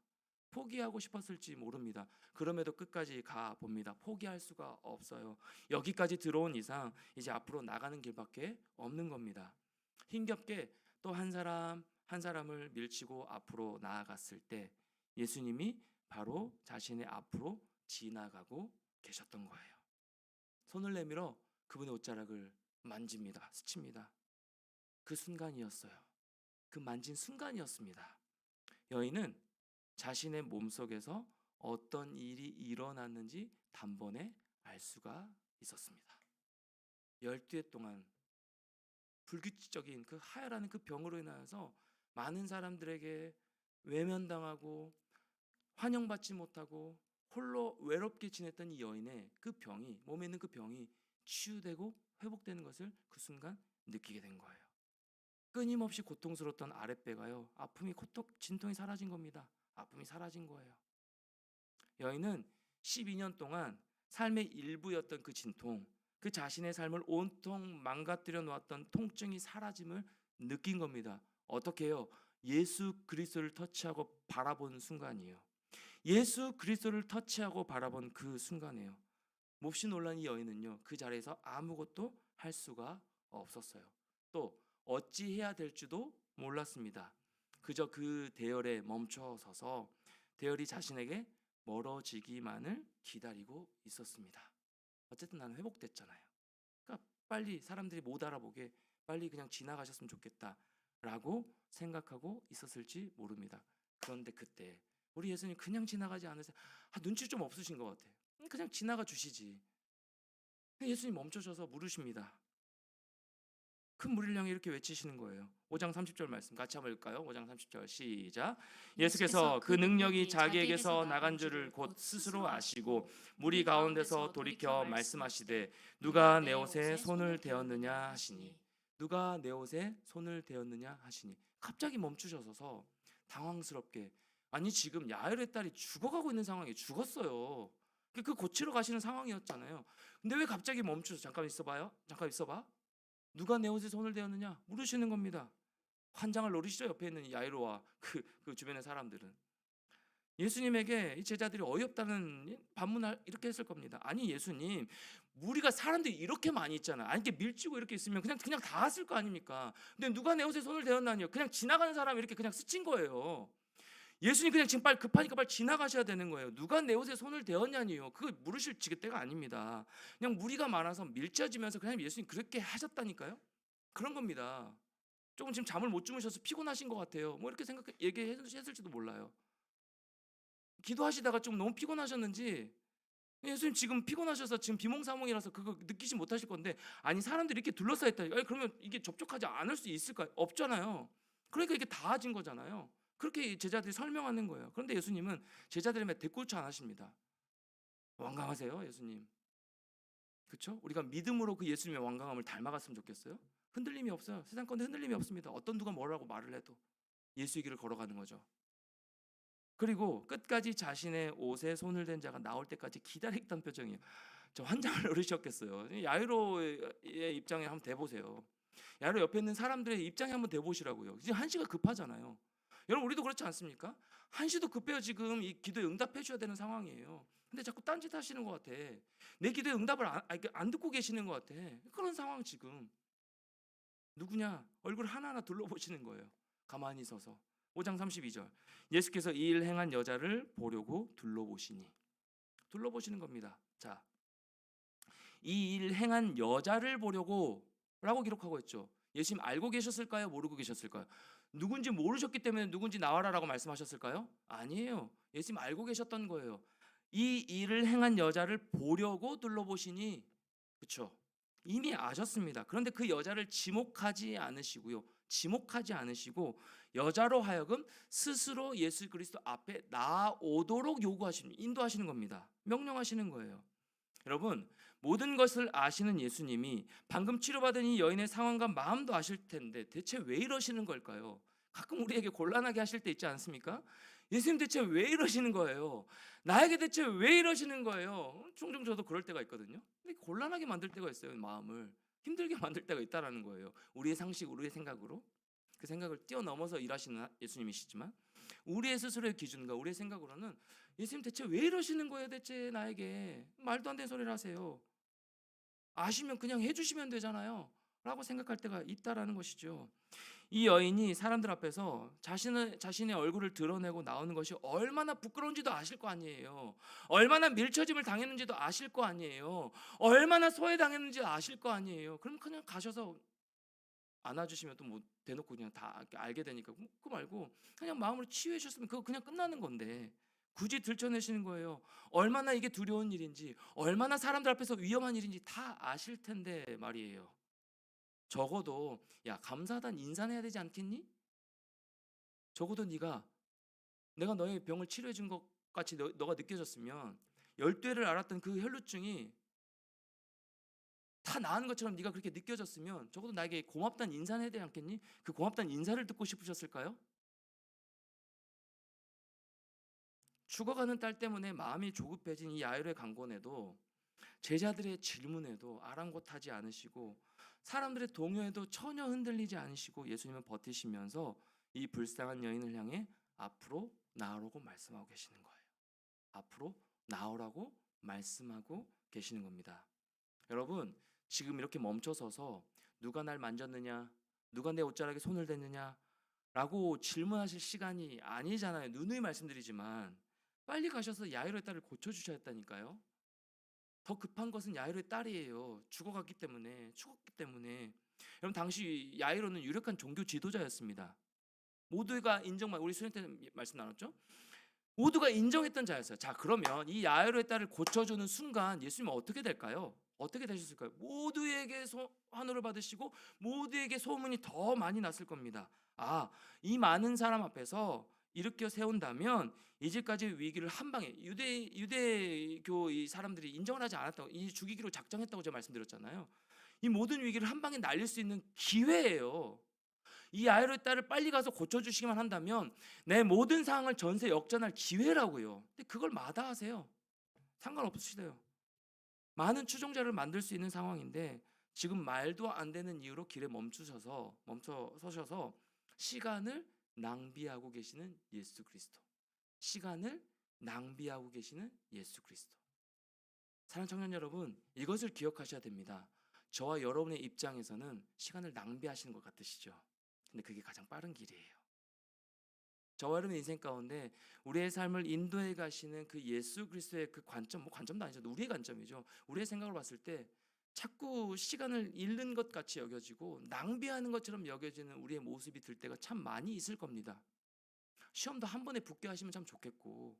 포기하고 싶었을지 모릅니다. 그럼에도 끝까지 가 봅니다. 포기할 수가 없어요. 여기까지 들어온 이상 이제 앞으로 나가는 길밖에 없는 겁니다. 힘겹게 또 한 사람을 밀치고 앞으로 나아갔을 때 예수님이 바로 자신의 앞으로 지나가고 계셨던 거예요. 손을 내밀어 그분의 옷자락을 만집니다. 스칩니다. 그 순간이었어요. 그 만진 순간이었습니다. 여인은 자신의 몸속에서 어떤 일이 일어났는지 단번에 알 수가 있었습니다. 12해 동안 불규칙적인 그 하혈하는 그 병으로 인하여서 많은 사람들에게 외면당하고 환영받지 못하고 홀로 외롭게 지냈던 이 여인의 그 병이 몸에 있는 그 병이 치유되고 회복되는 것을 그 순간 느끼게 된 거예요. 끊임없이 고통스러웠던 아랫배가요 진통이 사라진 겁니다. 아픔이 사라진 거예요. 여인은 12년 동안 삶의 일부였던 그 진통, 그 자신의 삶을 온통 망가뜨려 놓았던 통증이 사라짐을 느낀 겁니다. 어떻게 해요? 예수 그리스도를 터치하고 바라본 순간이에요. 예수 그리스도를 터치하고 바라본 그 순간이에요. 몹시 놀란 이 여인은요 그 자리에서 아무것도 할 수가 없었어요. 또 어찌해야 될지도 몰랐습니다. 그저 그 대열에 멈춰서서 대열이 자신에게 멀어지기만을 기다리고 있었습니다. 어쨌든 나는 회복됐잖아요. 그러니까 빨리 사람들이 못 알아보게 빨리 그냥 지나가셨으면 좋겠다라고 생각하고 있었을지 모릅니다. 그런데 그때 우리 예수님 그냥 지나가지 않으세요. 눈치 좀 없으신 것 같아. 그냥 지나가 주시지. 예수님 멈춰셔서 물으십니다. 큰 무리를 향해 이렇게 외치시는 거예요. 5장 30절 말씀 같이 한번 읽을까요? 5장 30절 시작. 예수께서 그 능력이 자기에게서 나간 줄을 곧 스스로 아시고 무리 가운데서 돌이켜 말씀하시되 누가 내 옷에 손을 대었느냐 하시니 누가 내 옷에 손을 대었느냐 하시니 갑자기 멈추셔서 당황스럽게 아니 지금 야일의 딸이 죽어가고 있는 상황에 죽었어요. 그 고치러 가시는 상황이었잖아요. 근데 왜 갑자기 멈추셔서 잠깐 있어봐. 누가 내 옷에 손을 대었느냐 물으시는 겁니다. 환장을 노리시죠. 옆에 있는 야이로와 그 주변의 사람들은. 예수님에게 이 제자들이 어이없다는 반문을 이렇게 했을 겁니다. 아니 예수님, 무리가 사람들이 이렇게 많이 있잖아. 아니 이렇게 밀치고 이렇게 있으면 그냥 다 왔을 거 아닙니까? 근데 누가 내 옷에 손을 대었나니요? 그냥 지나가는 사람이 이렇게 그냥 스친 거예요. 예수님 그냥 지금 빨리 급하니까 빨리 지나가셔야 되는 거예요. 누가 내 옷에 손을 대었냐니요? 그거 물으실 지긋대가 아닙니다. 그냥 무리가 많아서 밀쳐지면서 그냥 예수님 그렇게 하셨다니까요. 그런 겁니다. 조금 지금 잠을 못 주무셔서 피곤하신 것 같아요. 뭐 이렇게 얘기했을지도 몰라요. 기도하시다가 좀 너무 피곤하셨는지, 예수님 지금 피곤하셔서 지금 비몽사몽이라서 그거 느끼지 못하실 건데, 아니 사람들이 이렇게 둘러싸여 있다. 아니 그러면 이게 접촉하지 않을 수 있을까요? 없잖아요. 그러니까 이게 다진 거잖아요. 그렇게 제자들이 설명하는 거예요. 그런데 예수님은 제자들에게 대꾸치 안 하십니다. 완강하세요, 예수님. 그렇죠? 우리가 믿음으로 그 예수님의 완강함을 닮아갔으면 좋겠어요. 흔들림이 없어요. 세상 건데 흔들림이 없습니다. 어떤 누가 뭐라고 말을 해도 예수의 길을 걸어가는 거죠. 그리고 끝까지 자신의 옷에 손을 댄 자가 나올 때까지 기다렸던 표정이에요. 저 환장을 노리셨겠어요. 야이로의 입장에 한번 대보세요. 야이로 옆에 있는 사람들의 입장에 한번 대보시라고요. 지금 한시가 급하잖아요. 여러분 우리도 그렇지 않습니까? 한시도 급해요. 지금 이 기도에 응답해 줘야 되는 상황이에요. 근데 자꾸 딴짓 하시는 것 같아. 내 기도에 응답을 안 듣고 계시는 것 같아. 그런 상황 지금. 누구냐? 얼굴 하나하나 둘러보시는 거예요. 가만히 서서. 5장 32절. 예수께서 이 일 행한 여자를 보려고 둘러보시니. 둘러보시는 겁니다. 자, 이 일 행한 여자를 보려고 라고 기록하고 있죠. 예수님 알고 계셨을까요? 모르고 계셨을까요? 누군지 모르셨기 때문에 누군지 나와라라고 말씀하셨을까요? 아니에요. 예수님 알고 계셨던 거예요. 이 일을 행한 여자를 보려고 둘러보시니, 그렇죠? 이미 아셨습니다. 그런데 그 여자를 지목하지 않으시고 여자로 하여금 스스로 예수 그리스도 앞에 나오도록 요구하십니다. 인도하시는 겁니다. 명령하시는 거예요. 여러분, 모든 것을 아시는 예수님이 방금 치료받은 이 여인의 상황과 마음도 아실 텐데 대체 왜 이러시는 걸까요? 가끔 우리에게 곤란하게 하실 때 있지 않습니까? 예수님 대체 왜 이러시는 거예요? 나에게 대체 왜 이러시는 거예요? 종종 저도 그럴 때가 있거든요. 근데 곤란하게 만들 때가 있어요. 마음을 힘들게 만들 때가 있다라는 거예요. 우리의 상식, 우리의 생각으로. 그 생각을 뛰어넘어서 일하시는 예수님이시지만 우리의 스스로의 기준과 우리의 생각으로는 예수님 대체 왜 이러시는 거예요? 대체 나에게 말도 안 되는 소리를 하세요. 아시면 그냥 해주시면 되잖아요 라고 생각할 때가 있다라는 것이죠. 이 여인이 사람들 앞에서 자신의 얼굴을 드러내고 나오는 것이 얼마나 부끄러운지도 아실 거 아니에요. 얼마나 밀쳐짐을 당했는지도 아실 거 아니에요. 얼마나 소외당했는지 아실 거 아니에요. 그럼 그냥 가셔서 안아주시면 또 뭐 대놓고 그냥 다 알게 되니까 그거 말고 그냥 마음으로 치유해 주셨으면 그거 그냥 끝나는 건데 굳이 들춰내시는 거예요. 얼마나 이게 두려운 일인지, 얼마나 사람들 앞에서 위험한 일인지 다 아실 텐데 말이에요. 적어도 야 감사하다는 인사는 해야 되지 않겠니? 적어도 내가 너의 병을 치료해 준 것 같이 너가 느껴졌으면 열쇠를 앓았던 그 혈루증이 다 나은 것처럼 네가 그렇게 느껴졌으면 적어도 나에게 고맙다는 인사는 해야 되지 않겠니? 그 고맙다는 인사를 듣고 싶으셨을까요? 죽어가는 딸 때문에 마음이 조급해진 이 야이로의 강권에도 제자들의 질문에도 아랑곳하지 않으시고 사람들의 동요에도 전혀 흔들리지 않으시고 예수님은 버티시면서 이 불쌍한 여인을 향해 앞으로 나오라고 말씀하고 계시는 거예요. 앞으로 나오라고 말씀하고 계시는 겁니다. 여러분 지금 이렇게 멈춰서서 누가 날 만졌느냐, 누가 내 옷자락에 손을 댔느냐 라고 질문하실 시간이 아니잖아요. 누누이 말씀드리지만 빨리 가셔서 야이로의 딸을 고쳐주셔야 했다니까요. 더 급한 것은 야이로의 딸이에요. 죽었기 때문에. 여러분 당시 야이로는 유력한 종교 지도자였습니다. 모두가 우리 수련 때 말씀 나눴죠? 모두가 인정했던 자였어요. 자 그러면 이 야이로의 딸을 고쳐주는 순간 예수님은 어떻게 될까요? 어떻게 되셨을까요? 모두에게 환호를 받으시고 모두에게 소문이 더 많이 났을 겁니다. 이 많은 사람 앞에서 일으켜 세운다면 이제까지 위기를 한 방에 유대교 이 사람들이 인정을 하지 않았다고 이 죽이기로 작정했다고 제가 말씀드렸잖아요. 이 모든 위기를 한 방에 날릴 수 있는 기회예요. 이 야이로의 딸을 빨리 가서 고쳐주시기만 한다면 내 모든 상황을 전세 역전할 기회라고요. 근데 그걸 마다하세요. 상관없으시대요. 많은 추종자를 만들 수 있는 상황인데 지금 말도 안 되는 이유로 길에 멈춰서셔서 시간을 낭비하고 계시는 예수 그리스도. 시간을 낭비하고 계시는 예수 그리스도. 사랑하는 청년 여러분, 이것을 기억하셔야 됩니다. 저와 여러분의 입장에서는 시간을 낭비하시는 것 같으시죠? 근데 그게 가장 빠른 길이에요. 저와 여러분의 인생 가운데 우리의 삶을 인도해 가시는 그 예수 그리스도의 그 관점, 뭐 관점도 아니죠. 우리의 관점이죠. 우리의 생각을 봤을 때 자꾸 시간을 잃는 것 같이 여겨지고 낭비하는 것처럼 여겨지는 우리의 모습이 들 때가 참 많이 있을 겁니다. 시험도 한 번에 붙게 하시면 참 좋겠고,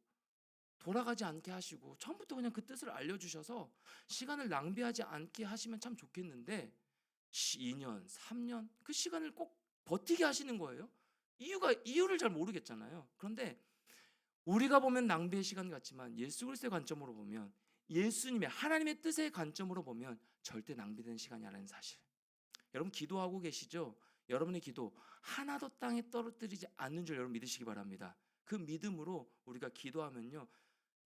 돌아가지 않게 하시고 처음부터 그냥 그 뜻을 알려주셔서 시간을 낭비하지 않게 하시면 참 좋겠는데 2년, 3년 그 시간을 꼭 버티게 하시는 거예요. 이유를 잘 모르겠잖아요. 그런데 우리가 보면 낭비의 시간 같지만 예수 그리스도의 관점으로 보면, 예수님의 하나님의 뜻의 관점으로 보면 절대 낭비되는 시간이 아니라는 사실. 여러분 기도하고 계시죠? 여러분의 기도 하나도 땅에 떨어뜨리지 않는 줄 여러분 믿으시기 바랍니다. 그 믿음으로 우리가 기도하면요,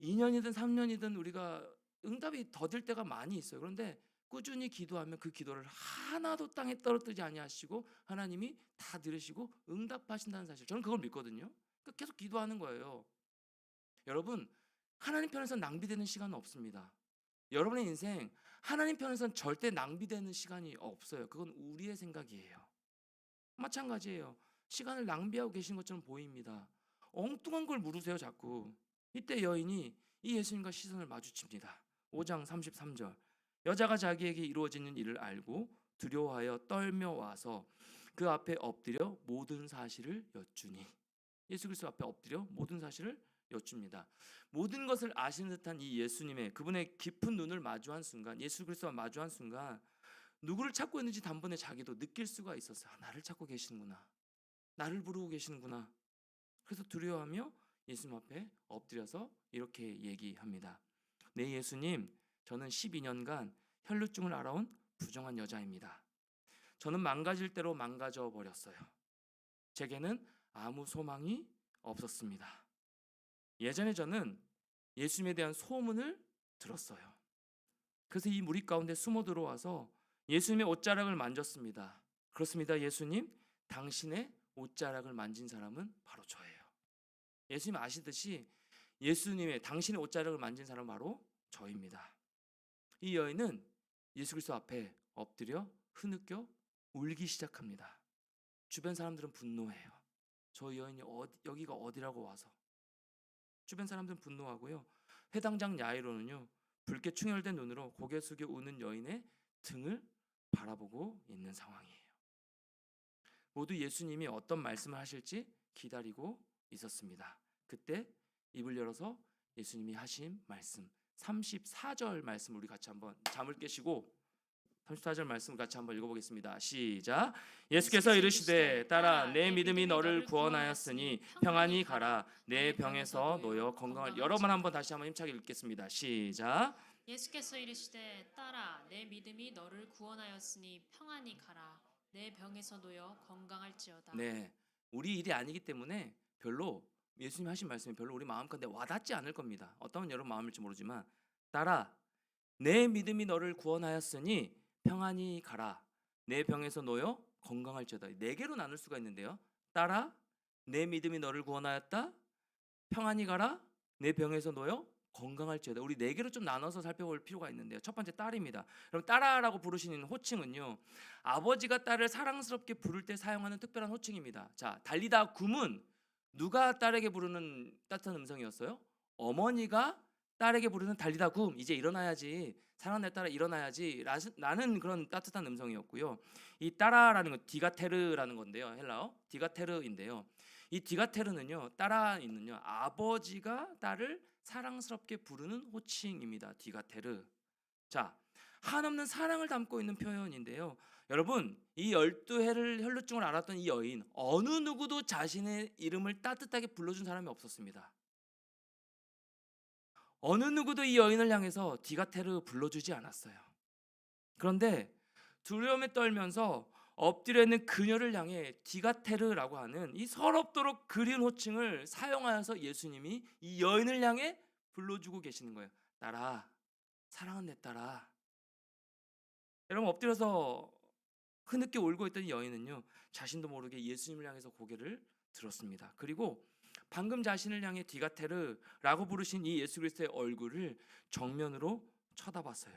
2년이든 3년이든 우리가 응답이 더딜 때가 많이 있어요. 그런데 꾸준히 기도하면 그 기도를 하나도 땅에 떨어뜨리지 아니하시고 하나님이 다 들으시고 응답하신다는 사실, 저는 그걸 믿거든요. 그러니까 계속 기도하는 거예요. 여러분, 하나님 편에서 낭비되는 시간은 없습니다. 여러분의 인생 하나님 편에서는 절대 낭비되는 시간이 없어요. 그건 우리의 생각이에요. 마찬가지예요. 시간을 낭비하고 계신 것처럼 보입니다. 엉뚱한 걸 물으세요 자꾸. 이때 여인이 이 예수님과 시선을 마주칩니다. 5장 33절. 여자가 자기에게 이루어지는 일을 알고 두려워하여 떨며 와서 그 앞에 엎드려 모든 사실을 여쭈니. 예수 그리스도 앞에 엎드려 모든 사실을 여쭙니다. 모든 것을 아시는 듯한 이 예수님의 그분의 깊은 눈을 마주한 순간, 예수 그리스도와 마주한 순간 누구를 찾고 있는지 단번에 자기도 느낄 수가 있었어요. 나를 찾고 계시는구나. 나를 부르고 계시는구나. 그래서 두려워하며 예수님 앞에 엎드려서 이렇게 얘기합니다. 네 예수님, 저는 12년간 혈루증을 앓아온 부정한 여자입니다. 저는 망가질 대로 망가져 버렸어요. 제게는 아무 소망이 없었습니다. 예전에 저는 예수님에 대한 소문을 들었어요. 그래서 이 무리 가운데 숨어 들어와서 예수님의 옷자락을 만졌습니다. 그렇습니다. 예수님, 당신의 옷자락을 만진 사람은 바로 저예요. 예수님 아시듯이 예수님의 당신의 옷자락을 만진 사람은 바로 저입니다. 이 여인은 예수 그리스도 앞에 엎드려 흐느껴 울기 시작합니다. 주변 사람들은 분노해요. 저 여인이 여기가 어디라고 와서. 주변 사람들은 분노하고요. 회당장 야이로는요, 붉게 충혈된 눈으로 고개 숙여 우는 여인의 등을 바라보고 있는 상황이에요. 모두 예수님이 어떤 말씀을 하실지 기다리고 있었습니다. 그때 입을 열어서 예수님이 하신 말씀 34절 말씀 우리 같이 한번 잠을 깨시고 34절 말씀 같이 한번 읽어보겠습니다. 시작. 예수께서 이르시되 딸아 내 믿음이 너를 구원하였으니 평안히 가라. 내 병에서 놓여 건강을. 여러분 한번 다시 한번 힘차게 읽겠습니다. 시작. 예수께서 이르시되 딸아 내 믿음이 너를 구원하였으니 평안히 가라. 내 병에서 놓여 건강할지어다. 네, 우리 일이 아니기 때문에 별로 예수님 하신 말씀이 별로 우리 마음 가운데 와닿지 않을 겁니다. 어떤 여러분 마음일지 모르지만, 딸아 내 믿음이 너를 구원하였으니 평안히 가라. 내 병에서 놓여 건강할지어다. 네 개로 나눌 수가 있는데요. 딸아 내 믿음이 너를 구원하였다. 평안히 가라. 내 병에서 놓여 건강할지어다. 우리 네 개로 좀 나눠서 살펴볼 필요가 있는데요. 첫 번째 딸입니다. 그럼 딸아라고 부르시는 호칭은요, 아버지가 딸을 사랑스럽게 부를 때 사용하는 특별한 호칭입니다. 자, 달리다 굼은 누가 딸에게 부르는 따뜻한 음성이었어요? 어머니가 딸에게 부르는 달리다 굼, 이제 일어나야지, 사랑하는 내 딸아 일어나야지 라는 그런 따뜻한 음성이었고요. 이 따라라는 건 디가테르라는 건데요. 헬라어 디가테르인데요. 이 디가테르는요, 따라는요, 아버지가 딸을 사랑스럽게 부르는 호칭입니다. 디가테르. 자, 한없는 사랑을 담고 있는 표현인데요. 여러분, 이 12해를 혈루증을 앓았던 이 여인, 어느 누구도 자신의 이름을 따뜻하게 불러준 사람이 없었습니다. 어느 누구도 이 여인을 향해서 디가테르 불러주지 않았어요. 그런데 두려움에 떨면서 엎드려 있는 그녀를 향해 디가테르라고 하는 이 서럽도록 그리운 호칭을 사용하여서 예수님이 이 여인을 향해 불러주고 계시는 거예요. 딸아, 사랑하는 내 딸아. 여러분, 엎드려서 흐느껴 울고 있던 이 여인은요, 자신도 모르게 예수님을 향해서 고개를 들었습니다. 그리고 방금 자신을 향해 디가테르라고 부르신 이 예수 그리스도의 얼굴을 정면으로 쳐다봤어요.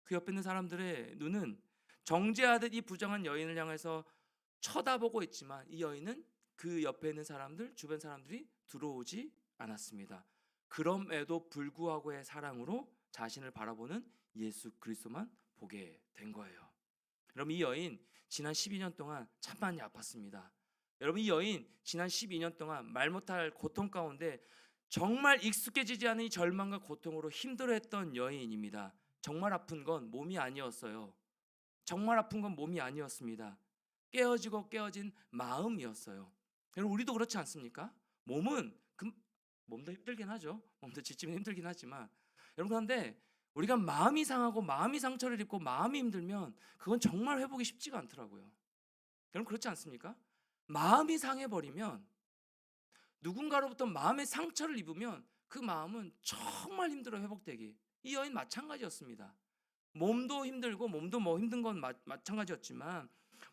그 옆에 있는 사람들의 눈은 정죄하듯 이 부정한 여인을 향해서 쳐다보고 있지만 이 여인은 그 옆에 있는 사람들, 주변 사람들이 들어오지 않았습니다. 그럼에도 불구하고의 사랑으로 자신을 바라보는 예수 그리스도만 보게 된 거예요. 여러분, 이 여인 지난 12년 동안 참 많이 아팠습니다. 여러분, 이 여인 지난 12년 동안 말 못할 고통 가운데 정말 익숙해지지 않은 이 절망과 고통으로 힘들어했던 여인입니다. 정말 아픈 건 몸이 아니었어요. 정말 아픈 건 몸이 아니었습니다. 깨어지고 깨어진 마음이었어요. 여러분, 우리도 그렇지 않습니까? 몸도 힘들긴 하죠. 몸도 지치면 힘들긴 하지만 여러분, 그런데 우리가 마음이 상하고 마음이 상처를 입고 마음이 힘들면 그건 정말 회복이 쉽지가 않더라고요. 여러분, 그렇지 않습니까? 마음이 상해버리면, 누군가로부터 마음의 상처를 입으면 그 마음은 정말 힘들어 회복되기. 이 여인 마찬가지였습니다. 몸도 힘들고 몸도 뭐 힘든 건 마찬가지였지만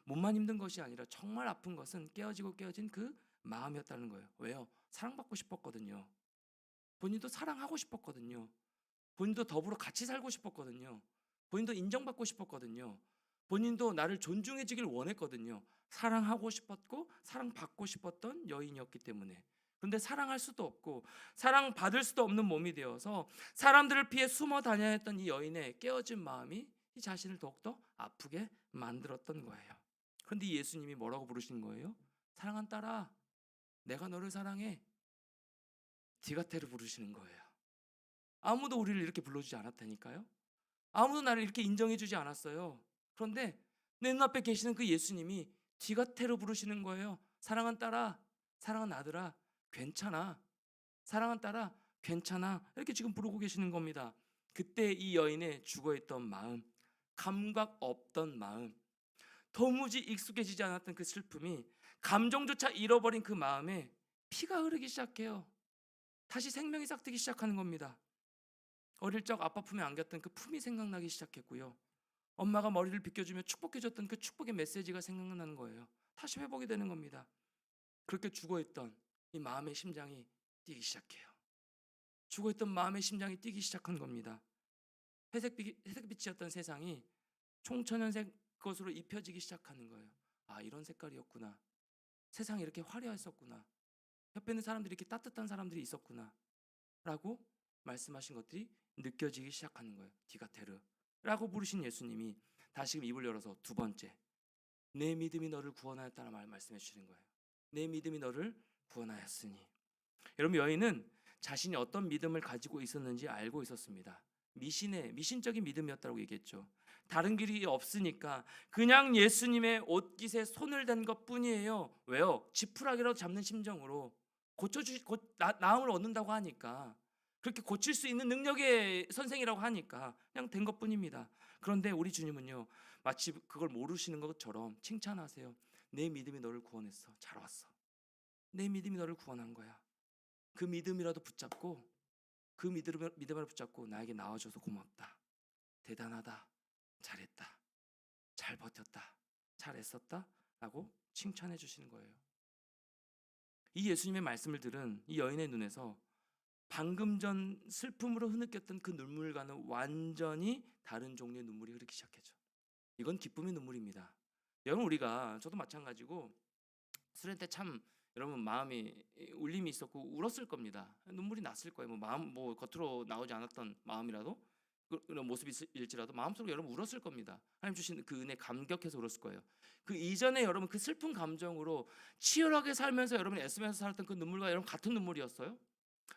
몸만 힘든 것이 아니라 정말 아픈 것은 깨어지고 깨어진 그 마음이었다는 거예요. 왜요? 사랑받고 싶었거든요. 본인도 사랑하고 싶었거든요. 본인도 더불어 같이 살고 싶었거든요. 본인도 인정받고 싶었거든요. 본인도 나를 존중해주길 원했거든요. 사랑하고 싶었고 사랑받고 싶었던 여인이었기 때문에. 그런데 사랑할 수도 없고 사랑받을 수도 없는 몸이 되어서 사람들을 피해 숨어 다녀야 했던 이 여인의 깨어진 마음이 이 자신을 더욱더 아프게 만들었던 거예요. 그런데 예수님이 뭐라고 부르시는 거예요? 사랑한 딸아, 내가 너를 사랑해. 디가테를 부르시는 거예요. 아무도 우리를 이렇게 불러주지 않았다니까요. 아무도 나를 이렇게 인정해주지 않았어요. 그런데 내 눈앞에 계시는 그 예수님이 디가테로 부르시는 거예요. 사랑한 딸아, 사랑한 아들아, 괜찮아. 사랑한 딸아, 괜찮아. 이렇게 지금 부르고 계시는 겁니다. 그때 이 여인의 죽어있던 마음, 감각 없던 마음, 도무지 익숙해지지 않았던 그 슬픔이, 감정조차 잃어버린 그 마음에 피가 흐르기 시작해요. 다시 생명이 싹트기 시작하는 겁니다. 어릴 적 아빠 품에 안겼던 그 품이 생각나기 시작했고요. 엄마가 머리를 빗겨주며 축복해줬던 그 축복의 메시지가 생각나는 거예요. 다시 회복이 되는 겁니다. 그렇게 죽어있던 이 마음의 심장이 뛰기 시작해요. 죽어있던 마음의 심장이 뛰기 시작한 겁니다. 회색빛이었던 세상이 총천연색 것으로 입혀지기 시작하는 거예요. 아, 이런 색깔이었구나. 세상이 이렇게 화려했었구나. 옆에 있는 사람들이 이렇게 따뜻한 사람들이 있었구나 라고 말씀하신 것들이 느껴지기 시작하는 거예요. 디가테르라고 부르신 예수님이 다시금 입을 열어서 두 번째, 내 믿음이 너를 구원하였다는 말 말씀해 주시는 거예요. 내 믿음이 너를 구원하였으니. 여러분, 여인은 자신이 어떤 믿음을 가지고 있었는지 알고 있었습니다. 미신적인 믿음이었다고 얘기했죠. 다른 길이 없으니까 그냥 예수님의 옷깃에 손을 댄 것뿐이에요. 왜요? 지푸라기라도 잡는 심정으로 나음을 얻는다고 하니까, 그렇게 고칠 수 있는 능력의 선생이라고 하니까 그냥 된 것뿐입니다. 그런데 우리 주님은요, 마치 그걸 모르시는 것처럼 칭찬하세요. 내 믿음이 너를 구원했어. 잘 왔어. 내 믿음이 너를 구원한 거야. 그 믿음이라도 붙잡고, 그 믿음을 붙잡고 나에게 나와줘서 고맙다. 대단하다. 잘했다. 잘 버텼다. 잘 애썼다. 라고 칭찬해 주시는 거예요. 이 예수님의 말씀을 들은 이 여인의 눈에서 방금 전 슬픔으로 흐느꼈던 그 눈물과는 완전히 다른 종류의 눈물이 흐르기 시작했죠. 이건 기쁨의 눈물입니다. 여러분, 저도 마찬가지고 수련 때 참 여러분 마음이 울림이 있었고 울었을 겁니다. 눈물이 났을 거예요. 마음 겉으로 나오지 않았던 마음이라도, 그런 모습일지라도 마음속으로 여러분 울었을 겁니다. 하나님 주신 그 은혜 감격해서 울었을 거예요. 그 이전에 여러분 그 슬픈 감정으로 치열하게 살면서 여러분 애쓰면서 살았던 그 눈물과 여러분 같은 눈물이었어요?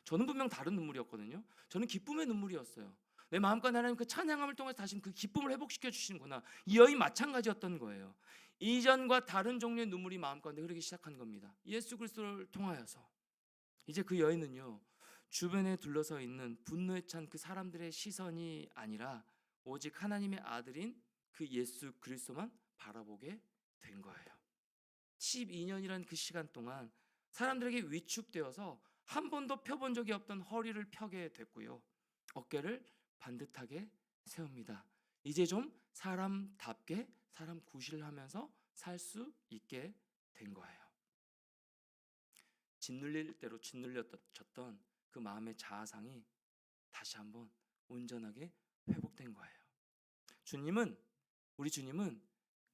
저는 분명 다른 눈물이었거든요. 저는 기쁨의 눈물이었어요. 내 마음과 하나님 그 찬양함을 통해서 다시 그 기쁨을 회복시켜 주시는구나. 이 여인 마찬가지였던 거예요. 이전과 다른 종류의 눈물이 마음 가운데 흐르기 시작한 겁니다. 예수 그리스도를 통하여서. 이제 그 여인은요, 주변에 둘러서 있는 분노에 찬 그 사람들의 시선이 아니라 오직 하나님의 아들인 그 예수 그리스도만 바라보게 된 거예요. 12년이라는 그 시간 동안 사람들에게 위축되어서 한 번도 펴본 적이 없던 허리를 펴게 됐고요. 어깨를 반듯하게 세웁니다. 이제 좀 사람답게 사람 구실을 하면서 살 수 있게 된 거예요. 짓눌릴 대로 짓눌렸던 그 마음의 자아상이 다시 한번 온전하게 회복된 거예요. 우리 주님은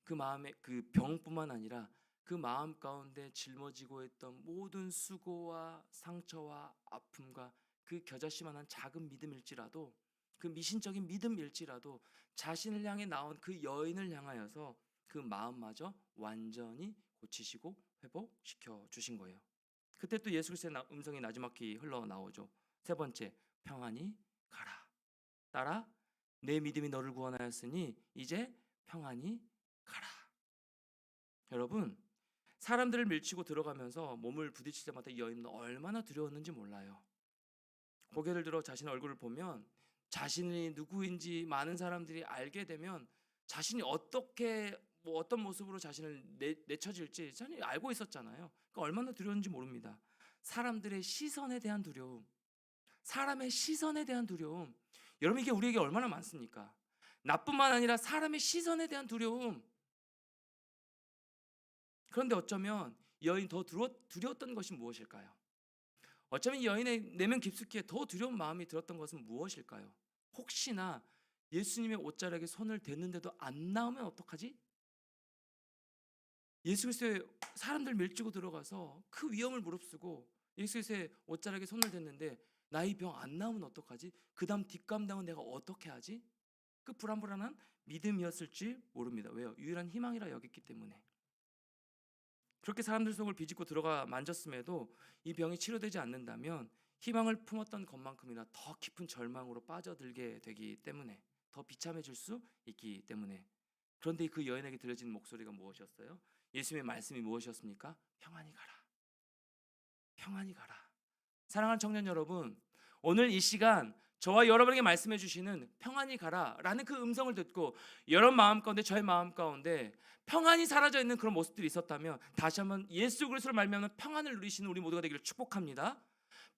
그 마음의 그 병뿐만 아니라 그 마음 가운데 짊어지고 있던 모든 수고와 상처와 아픔과 그 겨자씨만한 작은 믿음일지라도, 그 미신적인 믿음일지라도 자신을 향해 나온 그 여인을 향하여서 그 마음마저 완전히 고치시고 회복시켜 주신 거예요. 그때 또 예수 그리스도의 음성이 나지막히 흘러나오죠. 세 번째, 평안히 가라. 따라 내 믿음이 너를 구원하였으니 이제 평안히 가라. 여러분, 사람들을 밀치고 들어가면서 몸을 부딪힐 때마다 이 여인은 얼마나 두려웠는지 몰라요. 고개를 들어 자신의 얼굴을 보면 자신이 누구인지 많은 사람들이 알게 되면 자신이 어떻게 어떤 모습으로 자신을 내쳐질지 자신이 알고 있었잖아요. 그러니까 얼마나 두려웠는지 모릅니다. 사람들의 시선에 대한 두려움, 사람의 시선에 대한 두려움. 여러분, 이게 우리에게 얼마나 많습니까? 나뿐만 아니라 사람의 시선에 대한 두려움. 그런데 어쩌면 여인 더 두려웠던 것이 무엇일까요? 어쩌면 이 여인의 내면 깊숙이에 더 두려운 마음이 들었던 것은 무엇일까요? 혹시나 예수님의 옷자락에 손을 댔는데도 안 나오면 어떡하지? 예수 그리스도의 사람들 밀치고 들어가서 그 위험을 무릅쓰고 예수 그리스도의 옷자락에 손을 댔는데 나의 병 안 나오면 어떡하지? 그 다음 뒷감당은 내가 어떻게 하지? 그 불안불안한 믿음이었을지 모릅니다. 왜요? 유일한 희망이라 여겼기 때문에. 그렇게 사람들 속을 비집고 들어가 만졌음에도 이 병이 치료되지 않는다면 희망을 품었던 것만큼이나 더 깊은 절망으로 빠져들게 되기 때문에, 더 비참해질 수 있기 때문에. 그런데 그 여인에게 들려지는 목소리가 무엇이었어요? 예수님의 말씀이 무엇이었습니까? 평안히 가라. 평안히 가라. 사랑하는 청년 여러분, 오늘 이 시간 저와 여러분에게 말씀해 주시는 평안히 가라라는 그 음성을 듣고 여러분 마음 가운데, 저의 마음 가운데 평안이 사라져 있는 그런 모습들이 있었다면 다시 한번 예수 그리스도를 말미암아 평안을 누리시는 우리 모두가 되기를 축복합니다.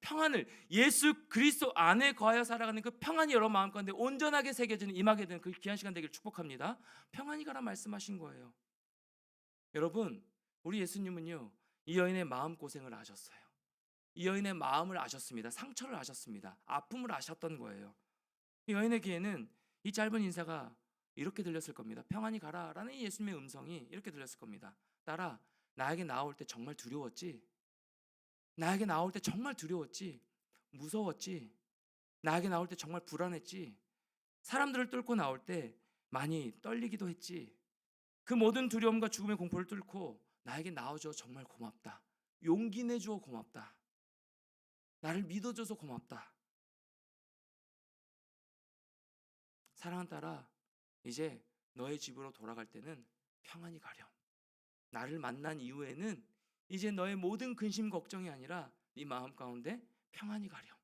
평안을, 예수 그리스도 안에 거하여 살아가는 그 평안이 여러분 마음 가운데 온전하게 새겨지는, 임하게 되는 그 귀한 시간 되기를 축복합니다. 평안히 가라 말씀하신 거예요. 여러분, 우리 예수님은요, 이 여인의 마음 고생을 아셨어요. 이 여인의 마음을 아셨습니다. 상처를 아셨습니다. 아픔을 아셨던 거예요. 이 여인에게는 이 짧은 인사가 이렇게 들렸을 겁니다. 평안히 가라라는 이 예수님의 음성이 이렇게 들렸을 겁니다. 딸아, 나에게 나올 때 정말 두려웠지? 나에게 나올 때 정말 두려웠지? 무서웠지? 나에게 나올 때 정말 불안했지? 사람들을 뚫고 나올 때 많이 떨리기도 했지? 그 모든 두려움과 죽음의 공포를 뚫고 나에게 나와줘 정말 고맙다. 용기 내줘 고맙다. 나를 믿어줘서 고맙다. 사랑하는 딸아, 이제 너의 집으로 돌아갈 때는 평안히 가렴. 나를 만난 이후에는 이제 너의 모든 근심 걱정이 아니라 네 마음 가운데 평안히 가렴.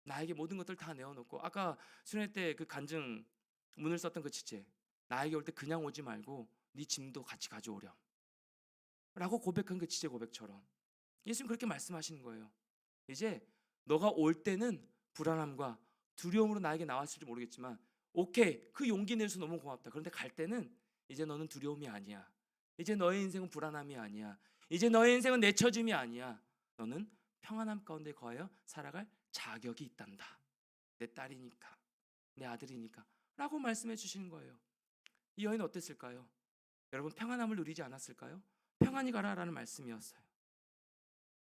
나에게 모든 것들 다 내어놓고, 아까 수련회 때 그 간증 문을 썼던 그 지체, 나에게 올 때 그냥 오지 말고 네 짐도 같이 가져오렴 라고 고백한 그 지체 고백처럼 예수님 그렇게 말씀하시는 거예요. 이제 너가 올 때는 불안함과 두려움으로 나에게 나왔을지 모르겠지만 오케이, 그 용기 내서 너무 고맙다. 그런데 갈 때는 이제 너는 두려움이 아니야. 이제 너의 인생은 불안함이 아니야. 이제 너의 인생은 내처짐이 아니야. 너는 평안함 가운데 거하여 살아갈 자격이 있단다. 내 딸이니까, 내 아들이니까 라고 말씀해 주시는 거예요. 이 여인은 어땠을까요? 여러분, 평안함을 누리지 않았을까요? 평안히 가라라는 말씀이었어요.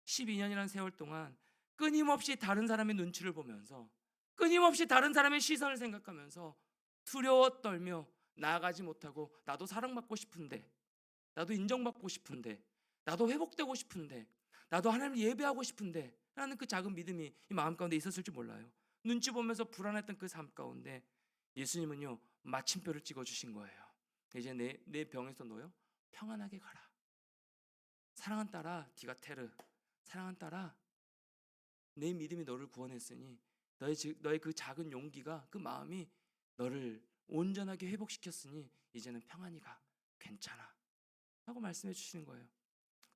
12년이라는 세월 동안 끊임없이 다른 사람의 눈치를 보면서, 끊임없이 다른 사람의 시선을 생각하면서 두려워 떨며 나아가지 못하고, 나도 사랑받고 싶은데, 나도 인정받고 싶은데, 나도 회복되고 싶은데, 나도 하나님을 예배하고 싶은데 라는 그 작은 믿음이 이 마음 가운데 있었을지 몰라요. 눈치 보면서 불안했던 그 삶 가운데 예수님은요, 마침표를 찍어주신 거예요. 이제 내 병에서 너요 평안하게 가라. 사랑한 딸아, 디가테르, 사랑한 딸아, 내 믿음이 너를 구원했으니 너의 그 작은 용기가, 그 마음이 너를 온전하게 회복시켰으니 이제는 평안히 가. 괜찮아 라고 말씀해 주시는 거예요.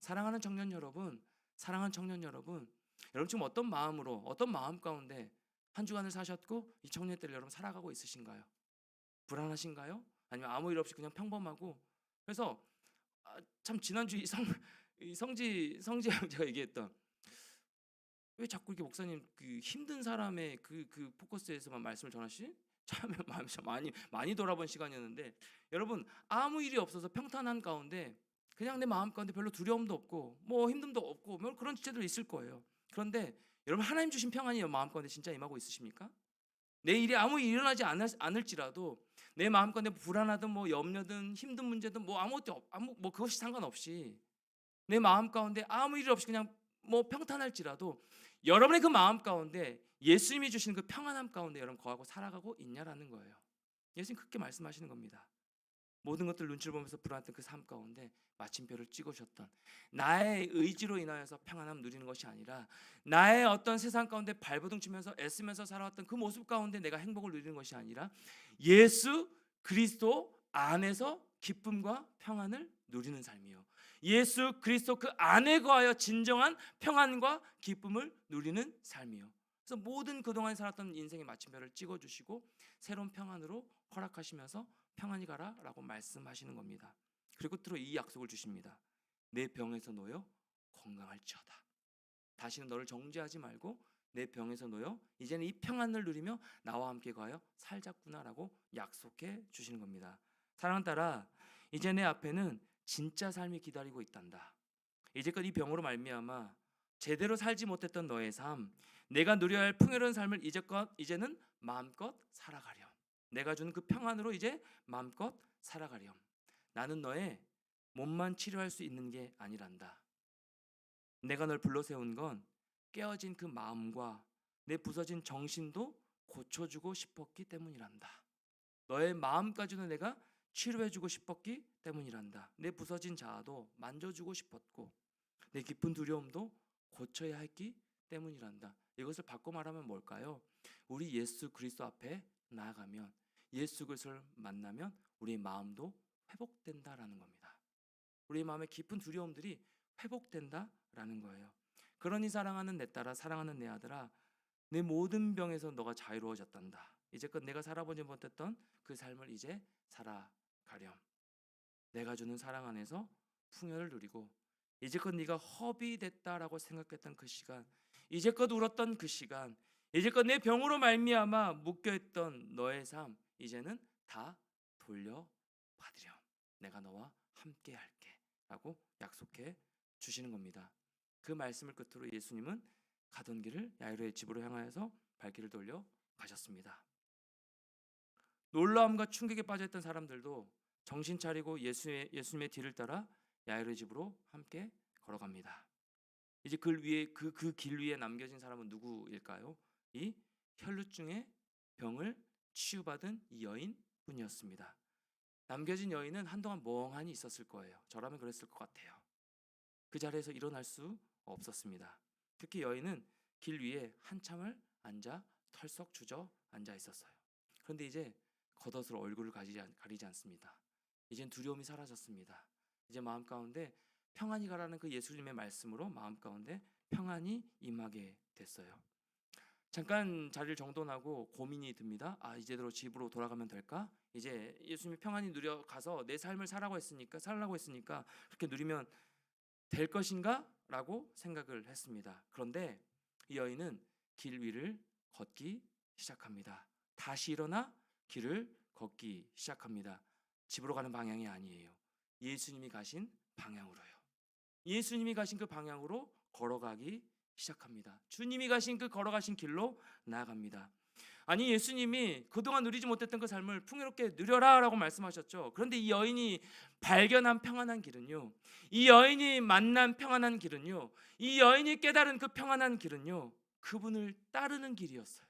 사랑하는 청년 여러분, 사랑하는 청년 여러분, 여러분 지금 어떤 마음으로, 어떤 마음 가운데 한 주간을 사셨고 이 청년 때를 여러분 살아가고 있으신가요? 불안하신가요? 아니면 아무 일 없이 그냥 평범하고, 그래서 참 지난주 이 성지 형제가 얘기했던, 왜 자꾸 이렇게 목사님 그 힘든 사람의 그 포커스에서만 말씀을 전하시? 참 많이 돌아본 시간이었는데, 여러분 아무 일이 없어서 평탄한 가운데 그냥 내 마음 가운데 별로 두려움도 없고 뭐 힘듦도 없고 뭐 그런 주체들이 있을 거예요. 그런데 여러분 하나님 주신 평안이 마음 가운데 진짜 임하고 있으십니까? 내 일이 아무 일이 일어나지 않을지라도 내 마음 가운데 불안하든 뭐 염려든 힘든 문제든 뭐 아무 뭐 그것이 상관없이 내 마음 가운데 아무 일 없이 그냥 뭐 평탄할지라도 여러분의 그 마음 가운데 예수님이 주시는 그 평안함 가운데 여러분 거하고 살아가고 있냐라는 거예요. 예수님 그렇게 말씀하시는 겁니다. 모든 것들 눈치를 보면서 불안했던 그 삶 가운데 마침표를 찍으셨던, 나의 의지로 인하여서 평안함 누리는 것이 아니라 나의 어떤 세상 가운데 발버둥 치면서 애쓰면서 살아왔던 그 모습 가운데 내가 행복을 누리는 것이 아니라 예수 그리스도 안에서 기쁨과 평안을 누리는 삶이요, 예수 그리스도 그 안에 거하여 진정한 평안과 기쁨을 누리는 삶이요. 그래서 모든 그동안 살았던 인생의 마침표를 찍어주시고 새로운 평안으로 허락하시면서 평안히 가라라고 말씀하시는 겁니다. 그리고 또 이 약속을 주십니다. 내 병에서 놓여 건강할지어다. 다시는 너를 정죄하지 말고 내 병에서 놓여 이제는 이 평안을 누리며 나와 함께 가여 살자꾸나라고 약속해 주시는 겁니다. 사랑하는 딸아, 이제 내 앞에는 진짜 삶이 기다리고 있단다. 이제껏 이 병으로 말미암아 제대로 살지 못했던 너의 삶, 내가 누려야 할 풍요로운 삶을 이제는 마음껏 살아가렴. 내가 준 그 평안으로 이제 마음껏 살아가렴. 나는 너의 몸만 치료할 수 있는 게 아니란다. 내가 널 불러 세운 건 깨어진 그 마음과 내 부서진 정신도 고쳐주고 싶었기 때문이란다. 너의 마음까지도 내가 치료해주고 싶었기 때문이란다. 내 부서진 자아도 만져주고 싶었고 내 깊은 두려움도 고쳐야 했기 때문이란다. 이것을 바꿔 말하면 뭘까요? 우리 예수 그리스도 앞에 나아가면, 예수 그리스도를 만나면 우리의 마음도 회복된다라는 겁니다. 우리의 마음의 깊은 두려움들이 회복된다라는 거예요. 그러니 사랑하는 내 딸아, 사랑하는 내 아들아, 내 모든 병에서 너가 자유로워졌단다. 이제껏 내가 살아보지 못했던 그 삶을 이제 살아가렴. 내가 주는 사랑 안에서 풍요를 누리고 이제껏 네가 허비 됐다라고 생각했던 그 시간, 이제껏 울었던 그 시간, 이제껏 내 병으로 말미암아 묶여있던 너의 삶, 이제는 다 돌려받으렴. 내가 너와 함께 할게 라고 약속해 주시는 겁니다. 그 말씀을 끝으로 예수님은 가던 길을 야이로의 집으로 향하여서 발길을 돌려 가셨습니다. 놀라움과 충격에 빠져있던 사람들도 정신 차리고 예수님의 뒤를 따라 야이로의 집으로 함께 걸어갑니다. 이제 그 길 위에 남겨진 사람은 누구일까요? 이 혈루증의 병을 치유받은 이 여인뿐이었습니다. 남겨진 여인은 한동안 멍하니 있었을 거예요. 저라면 그랬을 것 같아요. 그 자리에서 일어날 수 없었습니다. 특히 여인은 길 위에 한참을 앉아 털썩 주저앉아 있었어요. 그런데 이제 겉옷으로 얼굴을 가리지 않습니다. 이젠 두려움이 사라졌습니다. 이제 마음 가운데 평안히 가라는 그 예수님의 말씀으로 마음 가운데 평안이 임하게 됐어요. 잠깐 자리를 정돈하고 고민이 듭니다. 이제대로 집으로 돌아가면 될까? 이제 예수님이 평안히 누려가서 내 삶을 살라고 했으니까 그렇게 누리면 될 것인가? 라고 생각을 했습니다. 그런데 이 여인은 길 위를 걷기 시작합니다. 다시 일어나 길을 걷기 시작합니다. 집으로 가는 방향이 아니에요. 예수님이 가신 방향으로요. 예수님이 가신 그 방향으로 걸어가기 시작합니다. 주님이 가신 그 걸어가신 길로 나아갑니다. 아니, 예수님이 그동안 누리지 못했던 그 삶을 풍요롭게 누려라 라고 말씀하셨죠. 그런데 이 여인이 발견한 평안한 길은요, 이 여인이 만난 평안한 길은요, 이 여인이 깨달은 그 평안한 길은요, 그분을 따르는 길이었어요.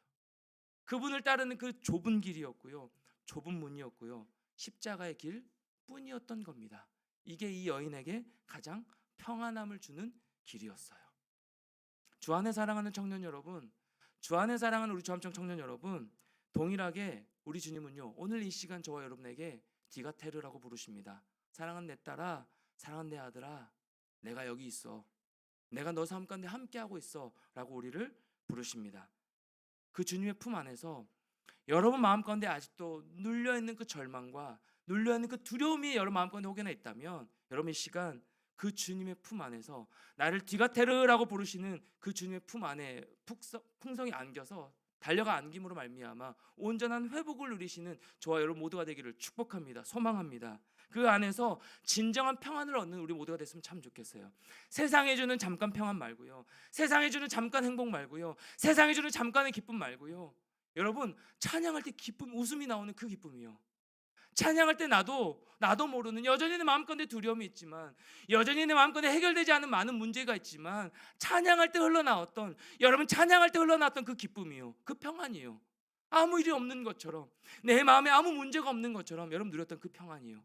그분을 따르는 그 좁은 길이었고요, 좁은 문이었고요, 십자가의 길 뿐이었던 겁니다. 이게 이 여인에게 가장 평안함을 주는 길이었어요. 주 안에 사랑하는 청년 여러분, 주 안에 사랑하는 우리 주암청 청년 여러분, 동일하게 우리 주님은요, 오늘 이 시간 저와 여러분에게 디가테르라고 부르십니다. 사랑하는 내 딸아, 사랑하는 내 아들아, 내가 여기 있어, 내가 너 삶 가운데 함께하고 있어 라고 우리를 부르십니다. 그 주님의 품 안에서 여러분 마음 가운데 아직도 눌려있는 그 절망과 눌려있는 그 두려움이 여러분 마음 가운데 혹여나 있다면, 여러분 이 시간 그 주님의 품 안에서 나를 디가테르라고 부르시는 그 주님의 품 안에 풍성이 안겨서 달려가 안김으로 말미암아 온전한 회복을 누리시는 저와 여러분 모두가 되기를 축복합니다. 소망합니다. 그 안에서 진정한 평안을 얻는 우리 모두가 됐으면 참 좋겠어요. 세상에 주는 잠깐 평안 말고요, 세상에 주는 잠깐 행복 말고요, 세상에 주는 잠깐의 기쁨 말고요, 여러분 찬양할 때 기쁨, 웃음이 나오는 그 기쁨이요. 찬양할 때 나도 모르는 여전히 내 마음가운데 두려움이 있지만, 여전히 내 마음가운데 해결되지 않은 많은 문제가 있지만, 찬양할 때 흘러나왔던, 여러분 찬양할 때 흘러나왔던 그 기쁨이요, 그 평안이요, 아무 일이 없는 것처럼, 내 마음에 아무 문제가 없는 것처럼 여러분 누렸던 그 평안이요,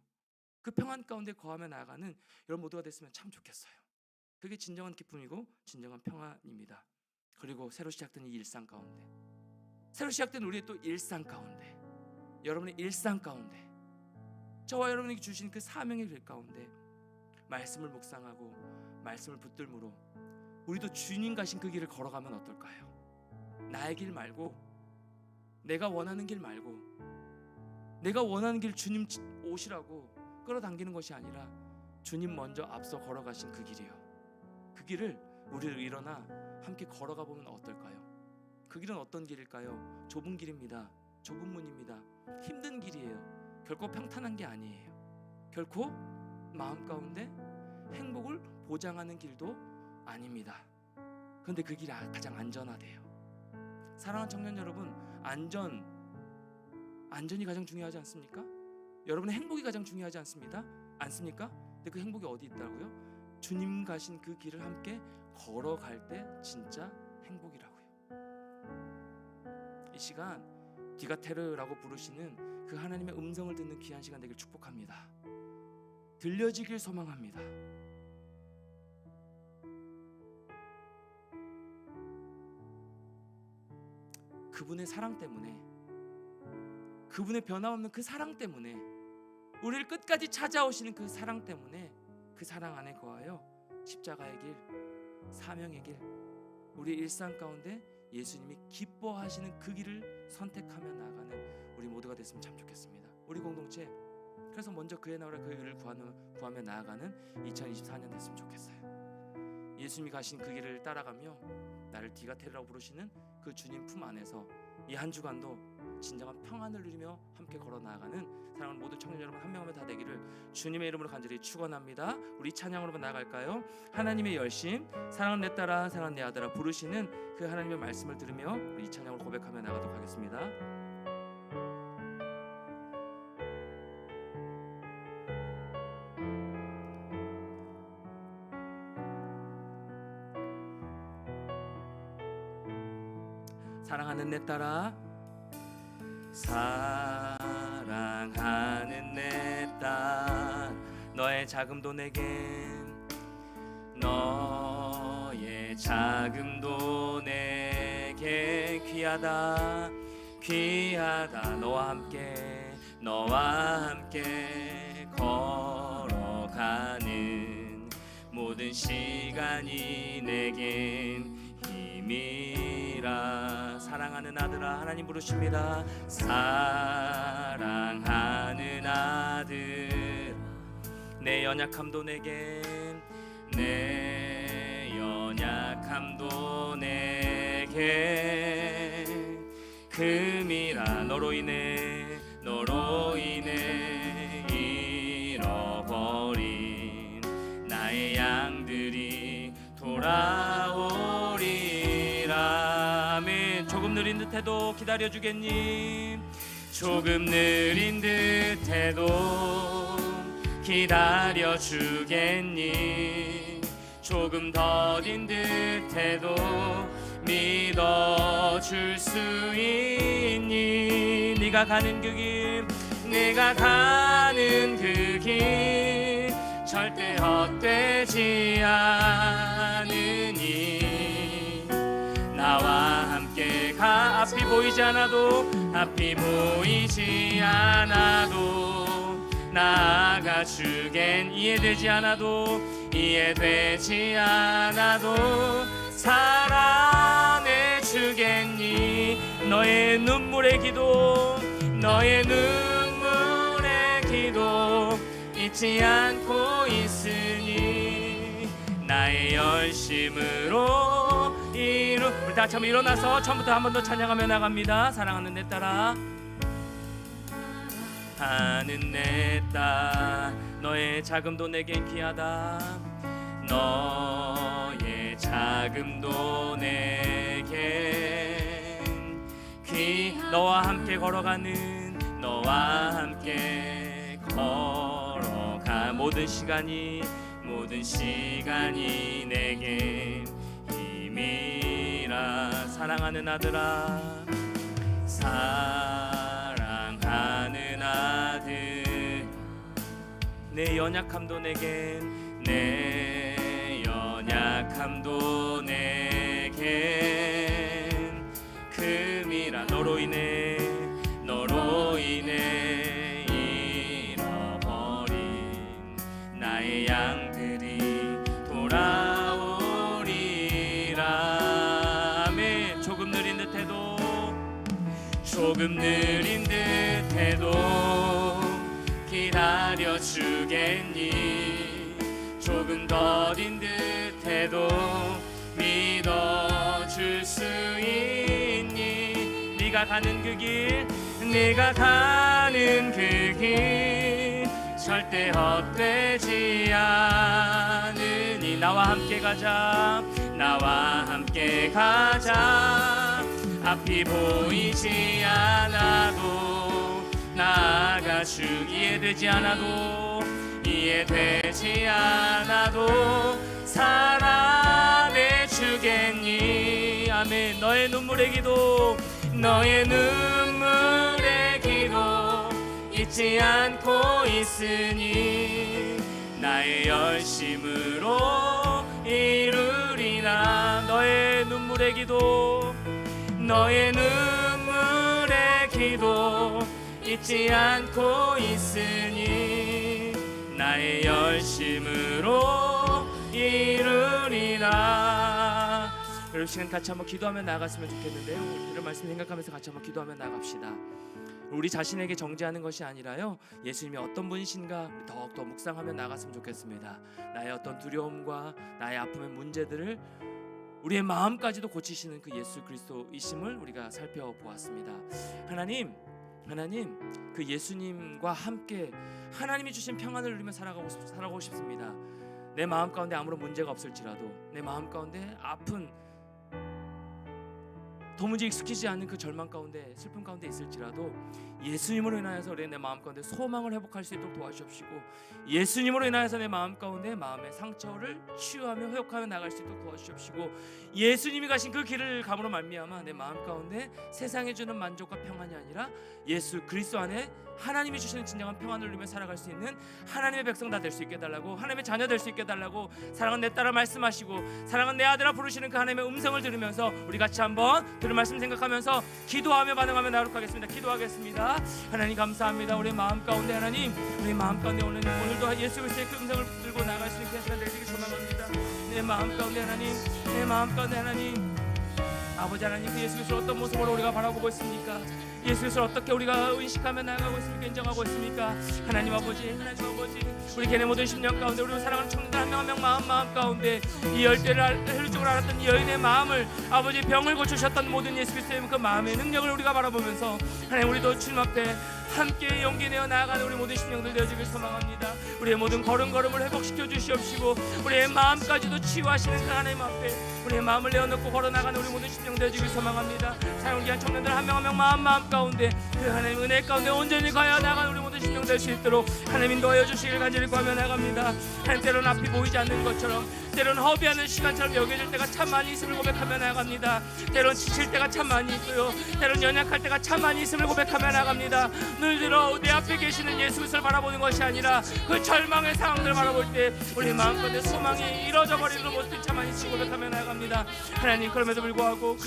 그 평안 가운데 거하며 나아가는 여러분 모두가 됐으면 참 좋겠어요. 그게 진정한 기쁨이고 진정한 평안입니다. 그리고 새로 시작된 이 일상 가운데, 새로 시작된 우리의 또 일상 가운데, 여러분의 일상 가운데, 저와 여러분에게 주신 그 사명의 길 가운데 말씀을 묵상하고 말씀을 붙들므로 우리도 주님 가신 그 길을 걸어가면 어떨까요? 나의 길 말고, 내가 원하는 길 말고, 내가 원하는 길 주님 오시라고 끌어당기는 것이 아니라 주님 먼저 앞서 걸어가신 그 길이요, 그 길을 우리를 일어나 함께 걸어가 보면 어떨까요? 그 길은 어떤 길일까요? 좁은 길입니다. 좁은 문입니다. 힘든 길이에요. 결코 평탄한 게 아니에요. 결코 마음 가운데 행복을 보장하는 길도 아닙니다. 그런데 그 길이 가장 안전하대요. 사랑하는 청년 여러분, 안전이 가장 중요하지 않습니까? 여러분의 행복이 가장 중요하지 않습니까? 근데 그 행복이 어디 있다고요? 주님 가신 그 길을 함께 걸어갈 때 진짜 행복이라고요. 이 시간 디가테르라고 부르시는 그 하나님의 음성을 듣는 귀한 시간 되길 축복합니다. 들려지길 소망합니다. 그분의 사랑 때문에, 그분의 변함없는 그 사랑 때문에, 우리를 끝까지 찾아오시는 그 사랑 때문에, 그 사랑 안에 거하여 십자가의 길, 사명의 길, 우리 일상 가운데 예수님이 기뻐하시는 그 길을 선택하며 나아가는 우리 모두가 됐으면 참 좋겠습니다. 우리 공동체, 그래서 먼저 그의 나라와 그의 의를 구하며 나아가는 2024년 됐으면 좋겠어요. 예수님이 가신 그 길을 따라가며 나를 디가테르라고 부르시는 그 주님 품 안에서 이 한 주간도 진정한 평안을 누리며 함께 걸어 나아가는 사랑하는 모든 청년 여러분 한 명 한 명 다 되기를 주님의 이름으로 간절히 축원합니다. 우리 찬양으로 나아갈까요? 하나님의 열심, 사랑은 내 딸아, 사랑은 내 아들아 부르시는 그 하나님의 말씀을 들으며 우리 이 찬양으로 고백하며 나가도록 하겠습니다. 사랑하는 내 딸아, 사랑하는 내 딸, 너의 자금도 내겐, 너의 자금도 내겐 귀하다, 귀하다. 너와 함께 걸어가는 모든 시간이 내겐 힘이라. 사랑하는 아들아, 하나님 부르십니다. 사랑하는 아들, 내 연약함도 내겐, 내 연약함도 내게 금이라. 너로 인해 잃어버린 나의 양들이 돌아오리라. 아멘. 조금 느린 듯해도 기다려주겠니? 조금 느린 듯해도 기다려주겠니? 조금 더딘 듯해도 믿어줄 수 있니? 네가 가는 그 길, 네가 가는 그 길 절대 헛되지 않으니 나와 함께 가. 앞이 보이지 않아도 나아가 주겐. 이해되지 않아도 사랑해 주겠니? 너의 눈물의 기도 잊지 않고 있으니 나의 열심으로 우리 다 같이 한번 일어나서 처음부터 한 번 더 찬양하며 나갑니다. 사랑하는 내 딸아, 하는 내 딸, 너의 자금도 내겐 귀하다. 너의 자금도 내겐 너와 함께 걸어가는, 너와 함께 걸어가 모든 시간이 내겐 힘이라. 사랑하는 아들아, 사랑하는 아들, 내 연약함도 내겐, 내 연약함도 내겐 금이라. 너로 인해 잃어버린 나의 양들이 돌아오리라. 아멘. 조금 느린 듯해도 기다려주겠니? 조금 더딘 듯해도 믿어줄 수 있니? 네가 가는 그 길 절대 헛되지 않으니. 나와 함께 가자. 앞이 보이지 않아도 나아가주기에 되지 않아도 살아내주겠니? 아멘. 너의 눈물의 기도 잊지 않고 있으니 나의 열심으로 이루리라. 너의 눈물의 기도 잊지 않고 있으니 나의 열심으로 이루리라. 여러분 시간 같이 한번 기도하며 나아갔으면 좋겠는데요. 이런 말씀 생각하면서 같이 한번 기도하며 나갑시다. 우리 자신에게 정죄하는 것이 아니라요, 예수님이 어떤 분이신가 더욱더 묵상하며 나갔으면 좋겠습니다. 나의 어떤 두려움과 나의 아픔의 문제들을 우리의 마음까지도 고치시는 그 예수 그리스도이심을 우리가 살펴보았습니다. 하나님 그 예수님과 함께 하나님이 주신 평안을 누리며 살아가고 싶습니다. 내 마음 가운데 아무런 문제가 없을지라도, 내 마음 가운데 아픈 도무지 익숙해지지 않는 그 절망 가운데, 슬픔 가운데 있을지라도 예수님으로 인하여서 내 마음 가운데 소망을 회복할 수 있도록 도와주십시고, 예수님으로 인하여서 내 마음 가운데 마음의 상처를 치유하며 회복하며 나갈 수 있도록 도와주십시고, 예수님이 가신 그 길을 감으로 말미암아 내 마음 가운데 세상에 주는 만족과 평안이 아니라 예수 그리스도 안에 하나님이 주시는 진정한 평안을 누리며 살아갈 수 있는 하나님의 백성 다 될 수 있게 해달라고, 하나님의 자녀 될 수 있게 해달라고 사랑은 내 딸아 말씀하시고, 사랑은 내 아들아 부르시는 그 하나님의 음성을 들으면서 우리 같이 한번 들은 말씀 생각하면서 기도하며 반응하며 나아가도록 하겠습니다. 기도하겠습니다. 하나님 감사합니다. 우리 마음 가운데 하나님, 우리 마음 가운데 오늘도 예수 그리스도의 그 음성을 들고 나아갈 수 있게 시간 되시길 소망합니다. 내 마음 가운데 하나님, 아버지 하나님, 그 예수 그리스도를 어떤 모습으로 우리가 바라보고 있습니까? 예수 그리스도를 어떻게 우리가 의식하며 나아가고 있습니까? 인정하고 있습니까? 하나님 아버지, 우리 개네 모든 10년 가운데 우리 사랑하는 청년들 한 명 한 명 마음 가운데 이 열대를 혈육적으로 알았던 이 여인의 마음을, 아버지 병을 고치셨던 모든 예수 그리스도의 그 마음의 능력을 우리가 바라보면서 하나님, 우리도 주님 앞에 함께 용기 내어 나아가는 우리 모든 심령들 되어주길 소망합니다. 우리의 모든 걸음걸음을 회복시켜 주시옵시고, 우리의 마음까지도 치유하시는 그 하나님 앞에 우리의 마음을 내어놓고 걸어나가는 우리 모든 심령 되어주길 소망합니다. 사용 귀한 청년들 한 명 한 명 마음 가운데 그 하나님 은혜 가운데 온전히 가야 나가는 우리 모든 심령 될 수 있도록 하나님 인도하여 주시길 간절히 구하며 나갑니다. 하나님, 때로는 앞이 보이지 않는 것처럼, 때로는 허비하는 시간처럼 여겨질 때가 참 많이 있음을 고백하며 나갑니다. 때로는 지칠 때가 참 많이 있고요, 때로는 연약할 때가 참 많이 있음을 고백하며 나갑니다. 늘 들어 내 앞에 계시는 예수 그리스도를 바라보는 것이 아니라 그 절망의 상황들을 바라볼 때 우리 마음 가운데 소망이 이뤄져 버리는 모습이 참 많이 있음을 고백하며 나갑니다. 하나님, 그럼에도 불구하고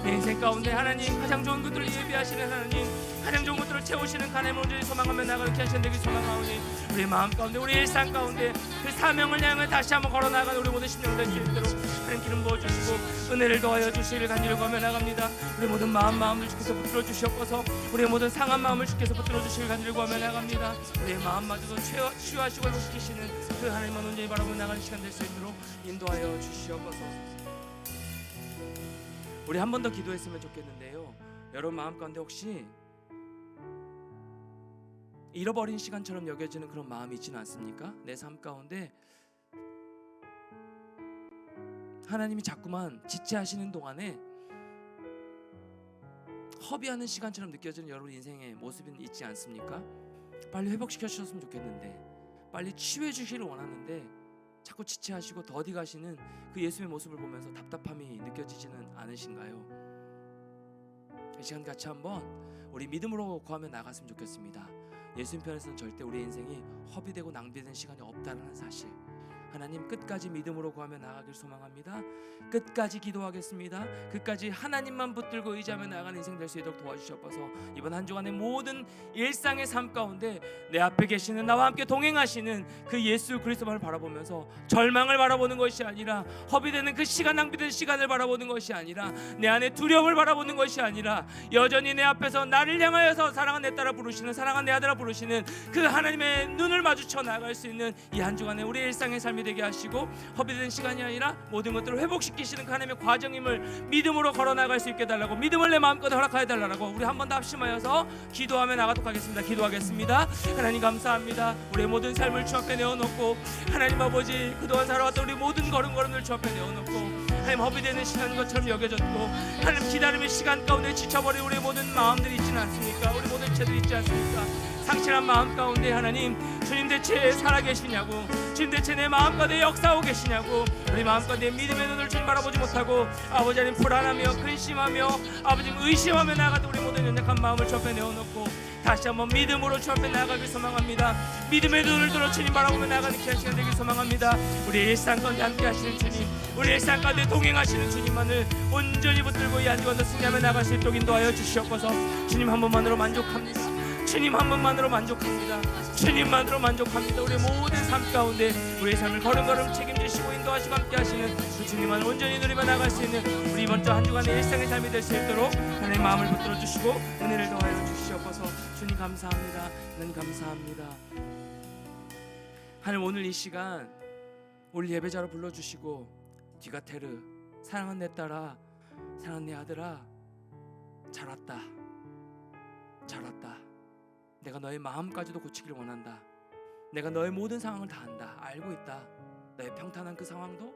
내 인생 가운데 하나님 가장 좋은 것들을 예비하시는 하나님, 가장 좋은 것들을 채우시는 하나님을 온전히 소망하며 나가는 귀한 시간 되길 소망하오니 우리 마음 가운데 우리 일상 가운데 그 사명을 향해 다시 한번 걸어 나가는 우리 모든 심령 될 수 있도록 하나님 기름 부어 주시고 은혜를 더하여 주시기를 간절히 구하며 나갑니다. 우리 모든 마음을 주께서 붙들어 주시옵소서. 우리의 모든 상한 마음을 주께서 붙들어 주시기를 간절히 구하며 나갑니다. 우리의 마음마저도 치유하시고 회복시키시는 그 하나님만 온전히 바라보며 나가는 시간 될 수 있도록 인도하여 주시옵소서. 우리 한 번 더 기도했으면 좋겠는데요. 여러분 마음 가운데 혹시 잃어버린 시간처럼 여겨지는 그런 마음이 있지는 않습니까? 내 삶 가운데 하나님이 자꾸만 지체하시는 동안에 허비하는 시간처럼 느껴지는 여러분 인생의 모습이 있지 않습니까? 빨리 회복시켜 주셨으면 좋겠는데, 빨리 치유해 주시기를 원하는데 자꾸 지체하시고 더디 가시는 그 예수의 모습을 보면서 답답함이 느껴지지는 않으신가요? 이 시간 같이 한번 우리 믿음으로 구하며 나갔으면 좋겠습니다. 예수님 편에서는 절대 우리 인생이 허비되고 낭비되는 시간이 없다는 사실, 하나님 끝까지 믿음으로 구하며 나가길 소망합니다. 끝까지 기도하겠습니다. 끝까지 하나님만 붙들고 의지하며 나가는 인생 될 수 있도록 도와주시옵소서. 이번 한 주간의 모든 일상의 삶 가운데 내 앞에 계시는 나와 함께 동행하시는 그 예수 그리스도만을 바라보면서 절망을 바라보는 것이 아니라, 허비되는 그 시간, 낭비되는 시간을 바라보는 것이 아니라, 내 안에 두려움을 바라보는 것이 아니라, 여전히 내 앞에서 나를 향하여서 사랑한 내 딸아 부르시는, 사랑한 내 아들아 부르시는 그 하나님의 눈을 마주쳐 나갈 수 있는 이 한 주간의 우리 일상의 삶이 되게 하시고, 허비된 시간이 아니라 모든 것들을 회복시키시는 그 하나님의 과정임을 믿음으로 걸어나갈 수 있게 해달라고, 믿음을 내 마음껏 허락하여 달라고 우리 한 번 더 합심하여서 기도하며 나가도록 하겠습니다. 기도하겠습니다. 하나님 감사합니다. 우리의 모든 삶을 주 앞에 내어놓고, 하나님 아버지 그동안 살아왔던 우리 모든 걸음걸음을 주 앞에 내어놓고, 하나님 허비되는 시간 것처럼 여겨졌고, 하나님 기다림의 시간 가운데 지쳐버린 우리 모든 마음들이 있지는 않습니까? 우리 모든 죄들이 있지 않습니까? 상실한 마음 가운데 하나님, 주님 대체 살아계시냐고, 주님 대체 내 마음 가운데 역사하고 계시냐고, 우리 마음 가운데 믿음의 눈을 주님 바라보지 못하고 아버지 하나님 불안하며 근심하며 아버지 의심하며 나가던 우리 모든 연약한 마음을 주 앞에 내어놓고 다시 한번 믿음으로 주 앞에 나아가길 소망합니다. 믿음의 눈을 들어 주님 바라보며 나가는 귀한 시간 되길 소망합니다. 우리 일상 가운데 함께 하시는 주님, 우리 일상 가운데 동행하시는 주님만을 온전히 붙들고 이 한 주간도 승리하며 나갈 수 있도록 인도하여 주시옵소서. 주님 한 번만으로 만족합니다. 주님 한 번만으로 만족합니다. 주님만으로 만족합니다. 우리 모든 삶 가운데 우리의 삶을 걸음걸음 책임지시고 인도하시고 함께 하시는 그 주님만 온전히 누리며 나갈 수 있는 우리 이번 주 한 주간의 일상의 삶이 될 수 있도록 하나님의 마음을 붙들어 주시고 은혜를 더하여 주시옵소서. 주님 감사합니다. 하나님 감사합니다. 하나님 오늘 이 시간 우리 예배자로 불러주시고, 디가테르 사랑한 내 딸아, 사랑한 내 아들아, 잘 왔다, 잘 왔다. 내가 너의 마음까지도 고치기를 원한다. 내가 너의 모든 상황을 다 안다. 알고 있다. 너의 평탄한 그 상황도,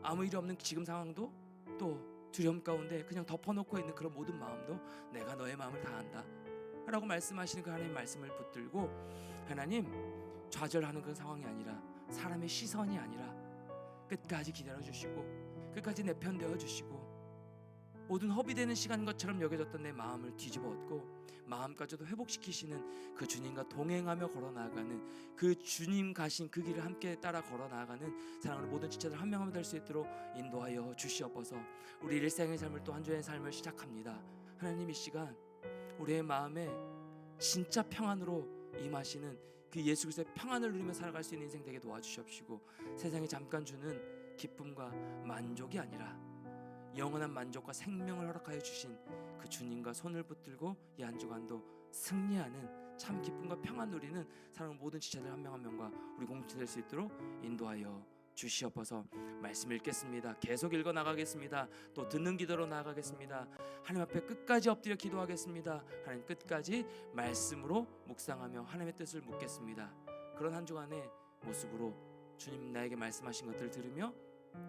아무 일이 없는 지금 상황도, 또 두려움 가운데 그냥 덮어놓고 있는 그런 모든 마음도 내가 너의 마음을 다 안다 라고 말씀하시는 그 하나님 말씀을 붙들고, 하나님 좌절하는 그런 상황이 아니라, 사람의 시선이 아니라 끝까지 기다려주시고 끝까지 내 편 되어주시고, 모든 허비되는 시간 것처럼 여겨졌던 내 마음을 뒤집어 엎고 마음까지도 회복시키시는 그 주님과 동행하며 걸어나가는, 그 주님 가신 그 길을 함께 따라 걸어나가는 사랑하는 모든 지체들 한 명 한 명 될 수 있도록 인도하여 주시옵소서. 우리 일상의 삶을 또 한 주의 삶을 시작합니다. 하나님 이 시간 우리의 마음에 진짜 평안으로 임하시는 그 예수 그리스도의 평안을 누리며 살아갈 수 있는 인생 되게 도와주시옵시고, 세상이 잠깐 주는 기쁨과 만족이 아니라 영원한 만족과 생명을 허락하여 주신 그 주님과 손을 붙들고 이 한 주간도 승리하는 참 기쁨과 평안 누리는 사랑하는 모든 지체들 한 명 한 명과 우리 공동체 될 수 있도록 인도하여 주시옵소서. 말씀 읽겠습니다. 계속 읽어 나가겠습니다. 또 듣는 기도로 나아가겠습니다. 하나님 앞에 끝까지 엎드려 기도하겠습니다. 하나님 끝까지 말씀으로 묵상하며 하나님의 뜻을 묻겠습니다. 그런 한 주간의 모습으로 주님 나에게 말씀하신 것들을 들으며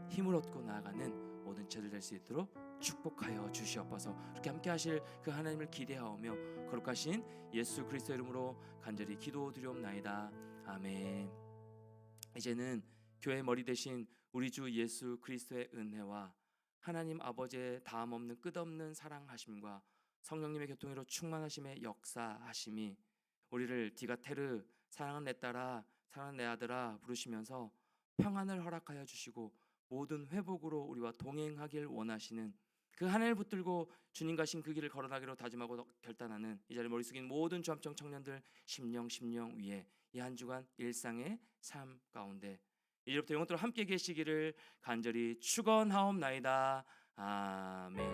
힘을 얻고 나아가는 모든 죄들 될 수 있도록 축복하여 주시옵소서. 이렇게 함께 하실 그 하나님을 기대하오며 거룩하신 예수 그리스도 이름으로 간절히 기도드리옵나이다. 아멘. 이제는 교회의 머리 되신 우리 주 예수 그리스도의 은혜와 하나님 아버지의 다음 없는 끝없는 사랑하심과 성령님의 교통으로 충만하심의 역사하심이 우리를 디가테르 사랑하는 내 딸아, 사랑하는 내 아들아 부르시면서 평안을 허락하여 주시고 모든 회복으로 우리와 동행하길 원하시는 그 한 해를 붙들고 주님과 신 그 길을 걸어나기로 다짐하고 결단하는 이 자리에 머리 숙인 모든 주암청 청년들 심령 위에 이 한 주간 일상의 삶 가운데 이제부터 영원토록 함께 계시기를 간절히 축원하옵나이다. 아멘.